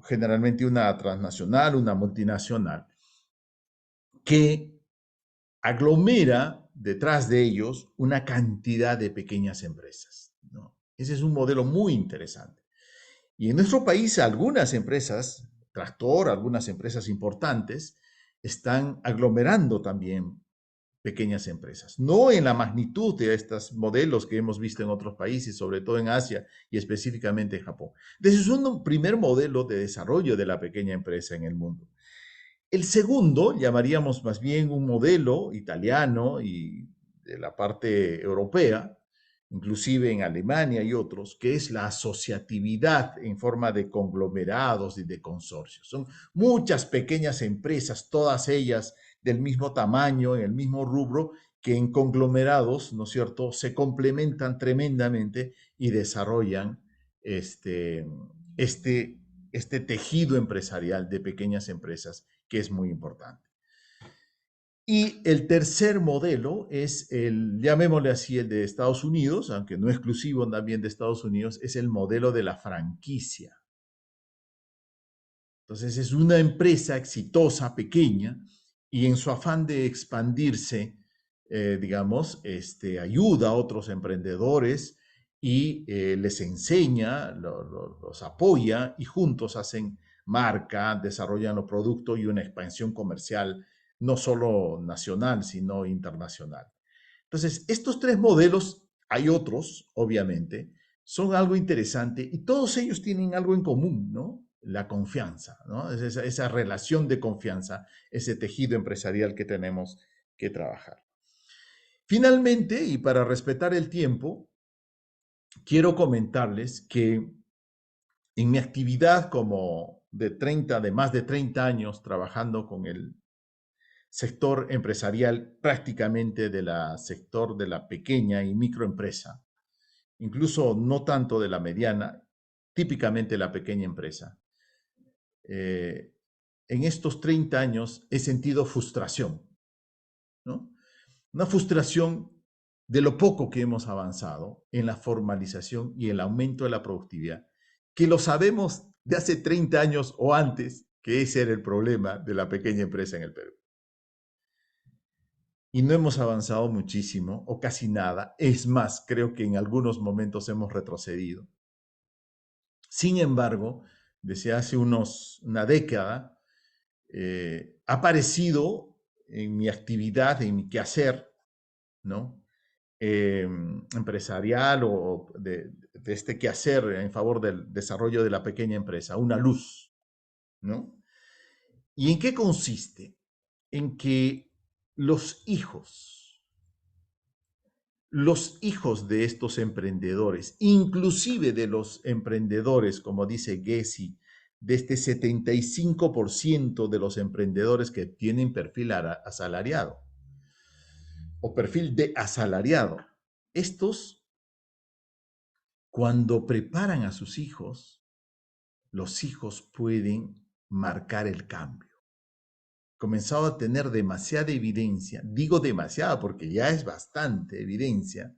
generalmente una transnacional, una multinacional, que aglomera detrás de ellos una cantidad de pequeñas empresas, ¿no? Ese es un modelo muy interesante. Y en nuestro país algunas empresas, Tractor, algunas empresas importantes, están aglomerando también pequeñas empresas. No en la magnitud de estos modelos que hemos visto en otros países, sobre todo en Asia y específicamente en Japón. Ese es un primer modelo de desarrollo de la pequeña empresa en el mundo. El segundo, llamaríamos más bien un modelo italiano y de la parte europea, inclusive en Alemania y otros, que es la asociatividad en forma de conglomerados y de consorcios. Son muchas pequeñas empresas, todas ellas del mismo tamaño, en el mismo rubro, que en conglomerados, ¿no es cierto?, se complementan tremendamente y desarrollan este tejido empresarial de pequeñas empresas que es muy importante. Y el tercer modelo es el, llamémosle así, el de Estados Unidos, aunque no exclusivo también de Estados Unidos, es el modelo de la franquicia. Entonces es una empresa exitosa, pequeña, y en su afán de expandirse, digamos, ayuda a otros emprendedores y les enseña, los apoya y juntos hacen marca, desarrollan los productos y una expansión comercial no solo nacional, sino internacional. Entonces, estos tres modelos, hay otros, obviamente, son algo interesante y todos ellos tienen algo en común, ¿no? La confianza, ¿no? Es esa relación de confianza, ese tejido empresarial que tenemos que trabajar. Finalmente, y para respetar el tiempo, quiero comentarles que en mi actividad como de más de 30 años trabajando con el sector empresarial, prácticamente del sector de la pequeña y microempresa, incluso no tanto de la mediana, típicamente la pequeña empresa. En estos 30 años he sentido frustración, ¿no? Una frustración de lo poco que hemos avanzado en la formalización y el aumento de la productividad, que lo sabemos de hace 30 años o antes, que ese era el problema de la pequeña empresa en el Perú. Y no hemos avanzado muchísimo o casi nada. Es más, creo que en algunos momentos hemos retrocedido. Sin embargo, desde hace una década, ha aparecido en mi actividad, en mi quehacer, ¿no? Empresarial o de este quehacer en favor del desarrollo de la pequeña empresa, una luz, ¿no? ¿Y en qué consiste? En que los hijos de estos emprendedores, inclusive de los emprendedores, como dice Gessi, de este 75% de los emprendedores que tienen perfil asalariado o perfil de asalariado, estos, cuando preparan a sus hijos, los hijos pueden marcar el cambio. Comenzado a tener demasiada evidencia, digo demasiada porque ya es bastante evidencia,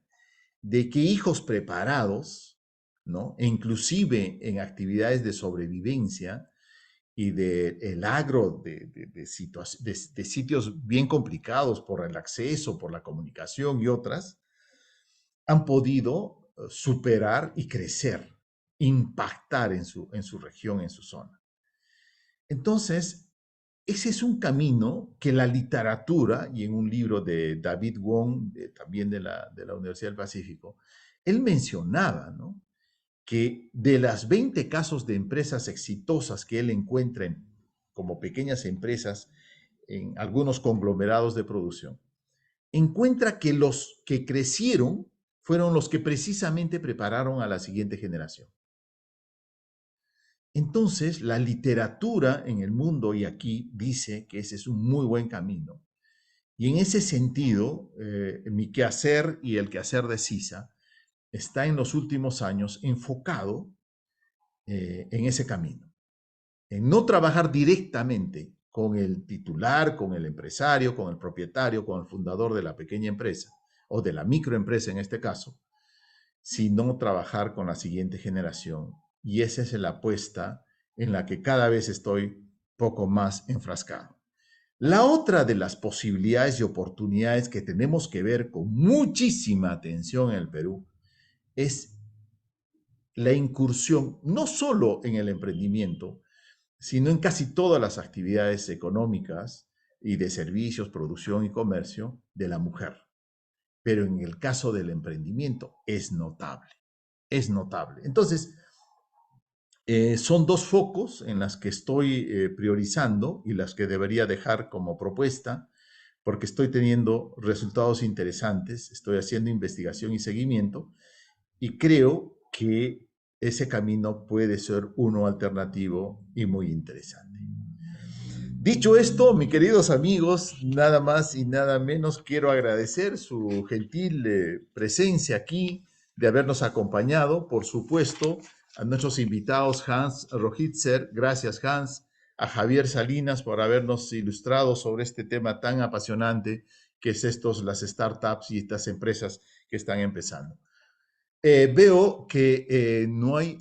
de que hijos preparados, ¿no? E inclusive en actividades de sobrevivencia y del agro, de sitios bien complicados por el acceso, por la comunicación y otras, han podido superar y crecer, impactar en su región, en su zona. Entonces, ese es un camino que la literatura, y en un libro de David Wong, también de la Universidad del Pacífico, él mencionaba, ¿no?, que de las 20 casos de empresas exitosas que él encuentra como pequeñas empresas en algunos conglomerados de producción, encuentra que los que crecieron fueron los que precisamente prepararon a la siguiente generación. Entonces, la literatura en el mundo y aquí dice que ese es un muy buen camino. Y en ese sentido, mi quehacer y el quehacer de CISA está en los últimos años enfocado en ese camino. En no trabajar directamente con el titular, con el empresario, con el propietario, con el fundador de la pequeña empresa o de la microempresa en este caso, sino trabajar con la siguiente generación. Y esa es la apuesta en la que cada vez estoy poco más enfrascado. La otra de las posibilidades y oportunidades que tenemos que ver con muchísima atención en el Perú es la incursión, no solo en el emprendimiento, sino en casi todas las actividades económicas y de servicios, producción y comercio de la mujer. Pero en el caso del emprendimiento es notable, es notable. Entonces, son dos focos en las que estoy priorizando y las que debería dejar como propuesta, porque estoy teniendo resultados interesantes, estoy haciendo investigación y seguimiento, y creo que ese camino puede ser uno alternativo y muy interesante. Dicho esto, mis queridos amigos, nada más y nada menos quiero agradecer su gentil presencia aquí, de habernos acompañado, por supuesto, a nuestros invitados Hans Rojitzer, gracias Hans, a Javier Salinas por habernos ilustrado sobre este tema tan apasionante que es las startups y estas empresas que están empezando. Veo que no hay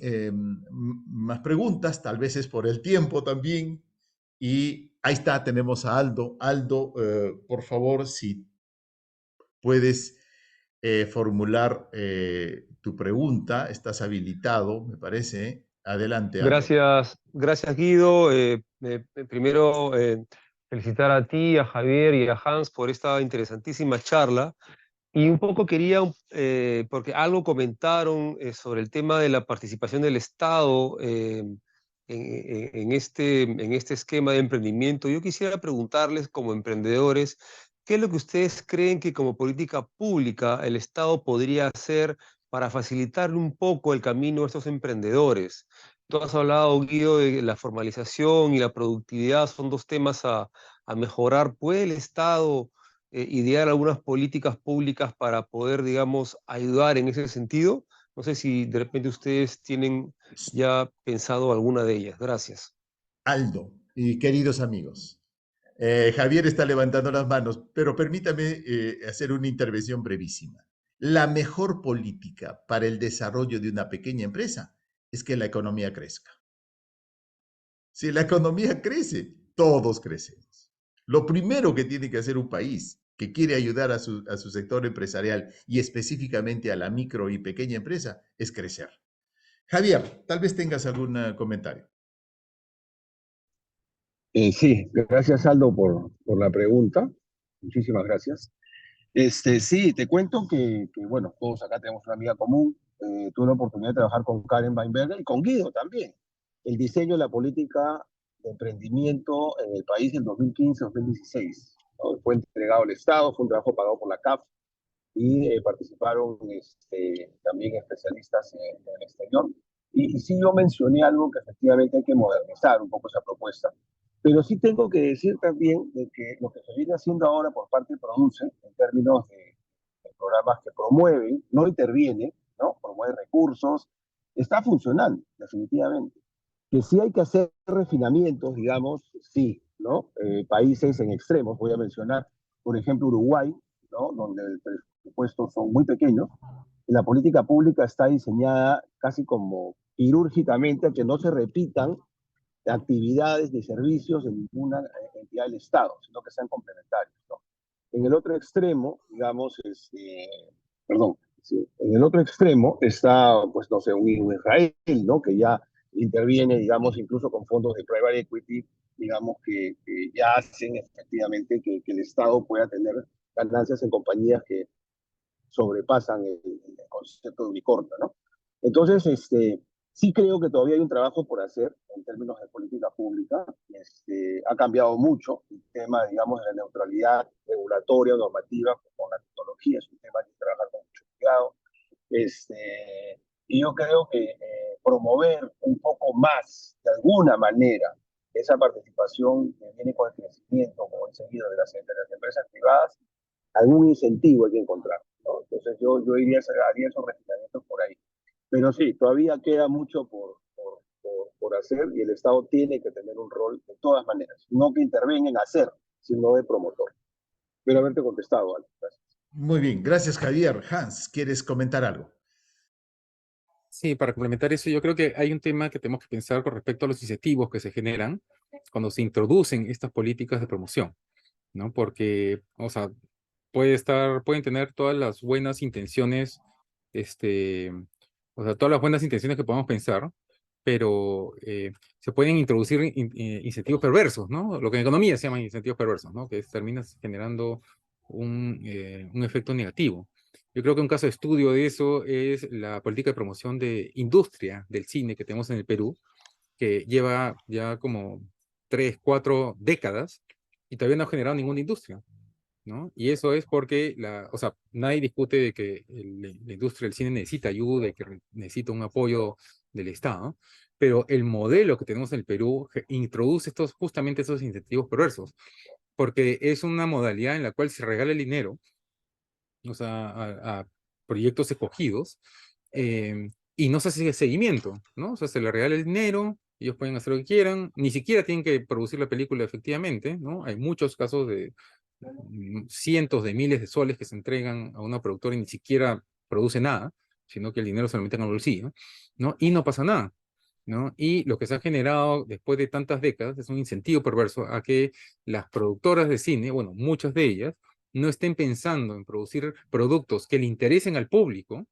más preguntas, tal vez es por el tiempo también. Y ahí está, tenemos a Aldo. Aldo, por favor, si puedes formular tu pregunta, estás habilitado, me parece. Adelante, Aldo. Gracias Guido. Primero, felicitar a ti, a Javier y a Hans por esta interesantísima charla. Y un poco quería, porque algo comentaron sobre el tema de la participación del Estado en este esquema de emprendimiento. Yo quisiera preguntarles como emprendedores, ¿qué es lo que ustedes creen que como política pública el Estado podría hacer para facilitarle un poco el camino a estos emprendedores? Tú has hablado, Guido, de la formalización y la productividad, son dos temas a mejorar. ¿Puede el Estado idear algunas políticas públicas para poder, digamos, ayudar en ese sentido? No sé si de repente ustedes tienen ya pensado alguna de ellas. Gracias. Aldo y queridos amigos, Javier está levantando las manos, pero permítame hacer una intervención brevísima. La mejor política para el desarrollo de una pequeña empresa es que la economía crezca. Si la economía crece, todos crecemos. Lo primero que tiene que hacer un país que quiere ayudar a su sector empresarial y específicamente a la micro y pequeña empresa es crecer. Javier, tal vez tengas algún comentario. Sí, gracias Aldo por la pregunta. Muchísimas gracias. Sí, te cuento bueno, todos acá tenemos una amiga común. Tuve la oportunidad de trabajar con Karen Weinberger y con Guido también. El diseño de la política de emprendimiento en el país en 2015-2016. ¿No? Fue entregado al Estado, fue un trabajo pagado por la CAF y participaron también especialistas en el exterior. Y sí, yo mencioné algo que efectivamente hay que modernizar un poco esa propuesta, pero sí tengo que decir también de que lo que se viene haciendo ahora por parte de Produce, en términos de programas que promueven, no intervienen, ¿no? Promueven recursos, está funcionando, definitivamente. Que sí hay que hacer refinamientos, digamos, sí, ¿no? Países en extremos, voy a mencionar, por ejemplo, Uruguay, ¿no? Donde el presupuestos son muy pequeños, y la política pública está diseñada casi como quirúrgicamente a que no se repitan actividades ni servicios de ninguna entidad del Estado, sino que sean complementarios, ¿no? En el otro extremo, digamos, perdón, sí, en el otro extremo está, pues, no sé, un Israel, ¿no? Que ya interviene, digamos, incluso con fondos de private equity, digamos, que ya hacen efectivamente que el Estado pueda tener ganancias en compañías que sobrepasan el concepto de unicornio, ¿no? Entonces, sí creo que todavía hay un trabajo por hacer en términos de política pública. Ha cambiado mucho el tema, digamos, de la neutralidad regulatoria o normativa con la tecnología. Es un tema que hay que trabajar con mucho cuidado. Y yo creo que promover un poco más, de alguna manera, esa participación que viene con el crecimiento, como he seguido, de las empresas privadas, algún incentivo hay que encontrar, ¿no? Entonces yo haría esos refinamientos por ahí. Pero sí, todavía queda mucho por hacer y el Estado tiene que tener un rol de todas maneras, no que intervenga en hacer, sino de promotor. Espero haberte contestado, Alex. Gracias. Muy bien, gracias Javier. Hans, ¿quieres comentar algo? Sí, para complementar eso, yo creo que hay un tema que tenemos que pensar con respecto a los incentivos que se generan cuando se introducen estas políticas de promoción, ¿no? Porque, o sea, pueden tener todas las buenas intenciones, este, o sea, todas las buenas intenciones que podamos pensar, pero se pueden introducir incentivos perversos, ¿no? Lo que en economía se llaman incentivos perversos, ¿no? Que terminas generando un efecto negativo. Yo creo que un caso de estudio de eso es la política de promoción de industria del cine que tenemos en el Perú, que lleva ya como 3, 4 décadas y todavía no ha generado ninguna industria, ¿no? Y eso es porque, o sea, nadie discute de que la industria del cine necesita ayuda y que necesita un apoyo del Estado, pero el modelo que tenemos en el Perú introduce justamente esos incentivos perversos, porque es una modalidad en la cual se regala el dinero, o sea, a proyectos escogidos, y no se hace seguimiento, ¿no? O sea, se le regala el dinero, ellos pueden hacer lo que quieran, ni siquiera tienen que producir la película efectivamente, ¿no? Hay muchos casos de cientos de miles de soles que se entregan a una productora y ni siquiera produce nada, sino que el dinero se lo meten al bolsillo, ¿no? Y no pasa nada, ¿no? Y lo que se ha generado después de tantas décadas es un incentivo perverso a que las productoras de cine, bueno, muchas de ellas, no estén pensando en producir productos que le interesen al público,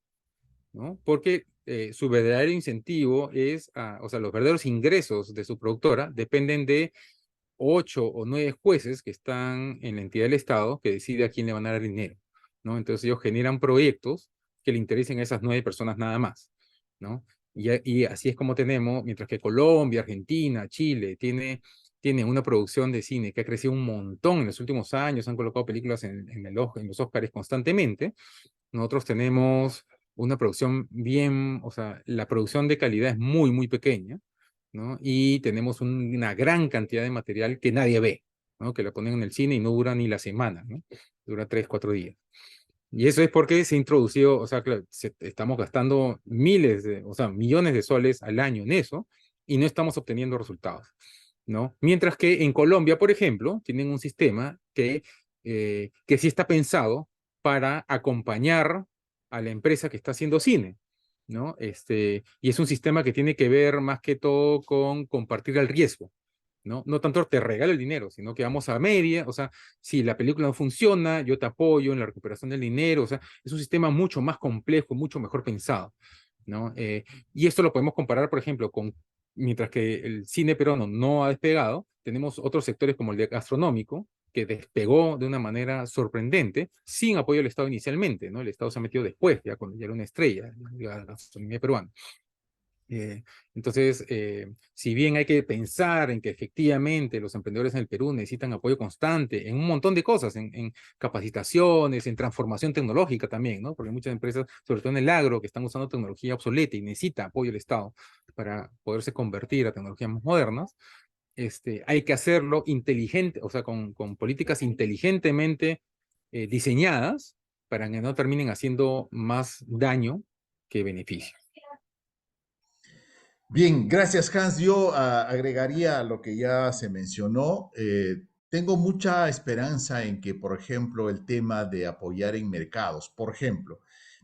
¿no? Porque su verdadero incentivo es, o sea, los verdaderos ingresos de su productora dependen de 8 o 9 jueces que están en la entidad del Estado que decide a quién le van a dar dinero, ¿no? Entonces ellos generan proyectos que le interesen a esas 9 personas nada más, ¿no? Y así es como tenemos, mientras que Colombia, Argentina, Chile tiene una producción de cine que ha crecido un montón en los últimos años, han colocado películas en los Óscares constantemente, nosotros tenemos una producción bien, o sea, la producción de calidad es muy, muy pequeña, ¿no? Y tenemos una gran cantidad de material que nadie ve, ¿no? Que la ponen en el cine y no dura ni la semana, ¿no? Dura 3, 4 días. Y eso es porque se introdució, o sea, claro, estamos gastando o sea, millones de soles al año en eso y no estamos obteniendo resultados, ¿no? Mientras que en Colombia, por ejemplo, tienen un sistema que sí está pensado para acompañar a la empresa que está haciendo cine, ¿no? Y es un sistema que tiene que ver más que todo con compartir el riesgo, ¿no? No tanto te regalo el dinero, sino que vamos a media, o sea, si la película no funciona, yo te apoyo en la recuperación del dinero, o sea, es un sistema mucho más complejo, mucho mejor pensado, ¿no? Y esto lo podemos comparar, por ejemplo, mientras que el cine peruano no ha despegado, tenemos otros sectores como el de gastronómico, que despegó de una manera sorprendente, sin apoyo del Estado inicialmente, ¿no? El Estado se ha metido después, ya cuando ya era una estrella, la gastronomía peruana. Entonces, si bien hay que pensar en que efectivamente los emprendedores en el Perú necesitan apoyo constante en un montón de cosas, en capacitaciones, en transformación tecnológica también, ¿no? Porque muchas empresas, sobre todo en el agro, que están usando tecnología obsoleta y necesita apoyo del Estado para poderse convertir a tecnologías más modernas, hay que hacerlo inteligente, o sea, con políticas inteligentemente diseñadas para que no terminen haciendo más daño que beneficio. Bien, gracias Hans. Yo agregaría a lo que ya se mencionó. Tengo mucha esperanza en que, por ejemplo, el tema de apoyar en mercados, por ejemplo,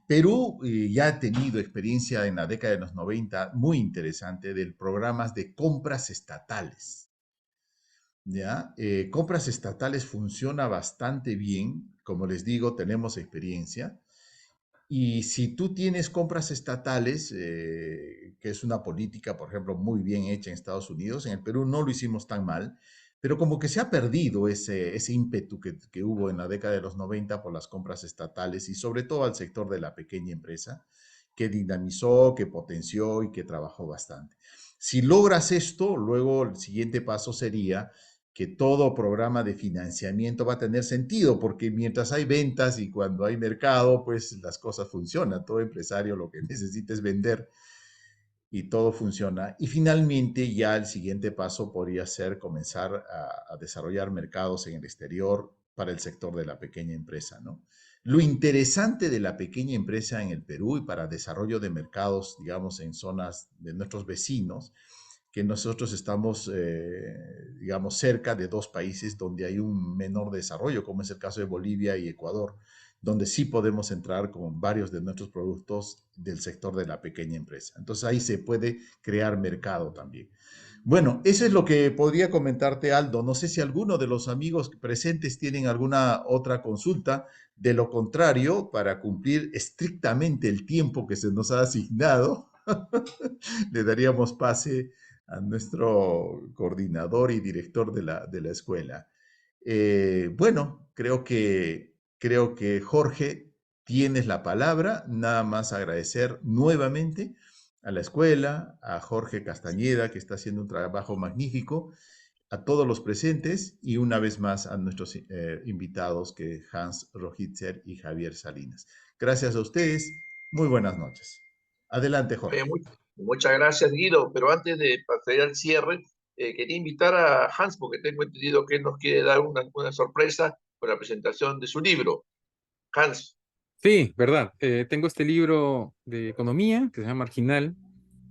Perú ya ha tenido experiencia en la década de los 90 muy interesante de programas de compras estatales. ¿Ya? Compras estatales funciona bastante bien. Como les digo, tenemos experiencia. Y si tú tienes compras estatales, que es una política, por ejemplo, muy bien hecha en Estados Unidos, en el Perú no lo hicimos tan mal, pero como que se ha perdido ese ímpetu que hubo en la década de los 90 por las compras estatales y sobre todo al sector de la pequeña empresa, que dinamizó, que potenció y que trabajó bastante. Si logras esto, luego el siguiente paso sería que todo programa de financiamiento va a tener sentido, porque mientras hay ventas y cuando hay mercado, pues las cosas funcionan. Todo empresario lo que necesita es vender y todo funciona. Y finalmente ya el siguiente paso podría ser comenzar a desarrollar mercados en el exterior para el sector de la pequeña empresa, ¿no? Lo interesante de la pequeña empresa en el Perú y para desarrollo de mercados, digamos, en zonas de nuestros vecinos, que nosotros estamos, digamos, cerca de dos países donde hay un menor desarrollo, como es el caso de Bolivia y Ecuador, donde sí podemos entrar con varios de nuestros productos del sector de la pequeña empresa. Entonces ahí se puede crear mercado también. Bueno, eso es lo que podría comentarte, Aldo. No sé si alguno de los amigos presentes tienen alguna otra consulta. De lo contrario, para cumplir estrictamente el tiempo que se nos ha asignado, le daríamos pase a nuestro coordinador y director de la escuela. Bueno, creo que Jorge, tienes la palabra. Nada más agradecer nuevamente a la escuela, a Jorge Castañeda, que está haciendo un trabajo magnífico, a todos los presentes y una vez más a nuestros invitados, que Hans Rojitzer y Javier Salinas. Gracias a ustedes. Muy buenas noches. Adelante, Jorge. Muchas gracias, Guido. Pero antes de pasar al cierre, quería invitar a Hans, porque tengo entendido que él nos quiere dar una sorpresa con la presentación de su libro. Hans. Sí, verdad. Tengo este libro de economía que se llama Marginal,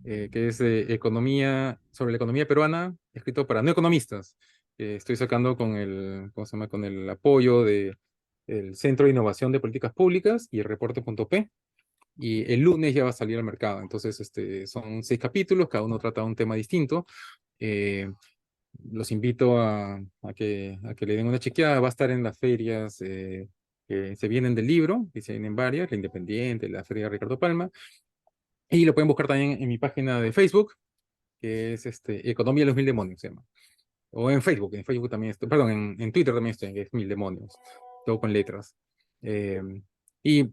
que es economía, sobre la economía peruana, escrito para no economistas. Estoy sacando con el, ¿cómo se llama? Con el apoyo del Centro de Innovación de Políticas Públicas y el Reporte.p. Y el lunes ya va a salir al mercado. Entonces, son 6 capítulos, cada uno trata un tema distinto. Eh, los invito a que le den una chequeada. Va a estar en las ferias que se vienen del libro, que se vienen varias, la Independiente, la Feria Ricardo Palma. Y lo pueden buscar también en mi página de Facebook, que es Economía de los Mil Demonios, se llama. O en Facebook también estoy, perdón, en Twitter también estoy, que es Mil Demonios, todo con letras. Eh, y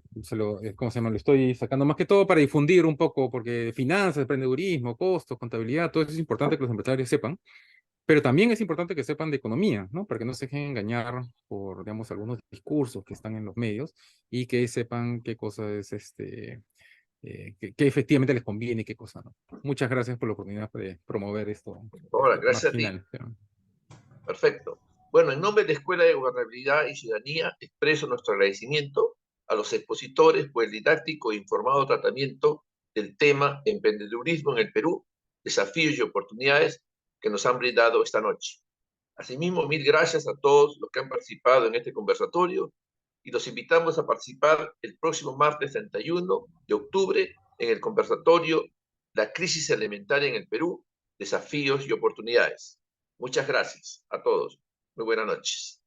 ¿cómo se llama? Lo estoy sacando más que todo para difundir un poco, porque finanzas, emprendedurismo, costos, contabilidad, todo eso es importante que los empresarios sepan, pero también es importante que sepan de economía, ¿no? Para que no se dejen engañar por, digamos, algunos discursos que están en los medios y que sepan qué cosa es que efectivamente les conviene y qué cosa no. Muchas gracias por la oportunidad de promover esto. Ahora, gracias Marginal, a ti. pero... Perfecto. Bueno, en nombre de la Escuela de Gobernabilidad y Ciudadanía, expreso nuestro agradecimiento a los expositores por el didáctico e informado tratamiento del tema emprendedurismo en el Perú, desafíos y oportunidades que nos han brindado esta noche. Asimismo, mil gracias a todos los que han participado en este conversatorio y los invitamos a participar el próximo martes 31 de octubre en el conversatorio La crisis alimentaria en el Perú, desafíos y oportunidades. Muchas gracias a todos. Muy buenas noches.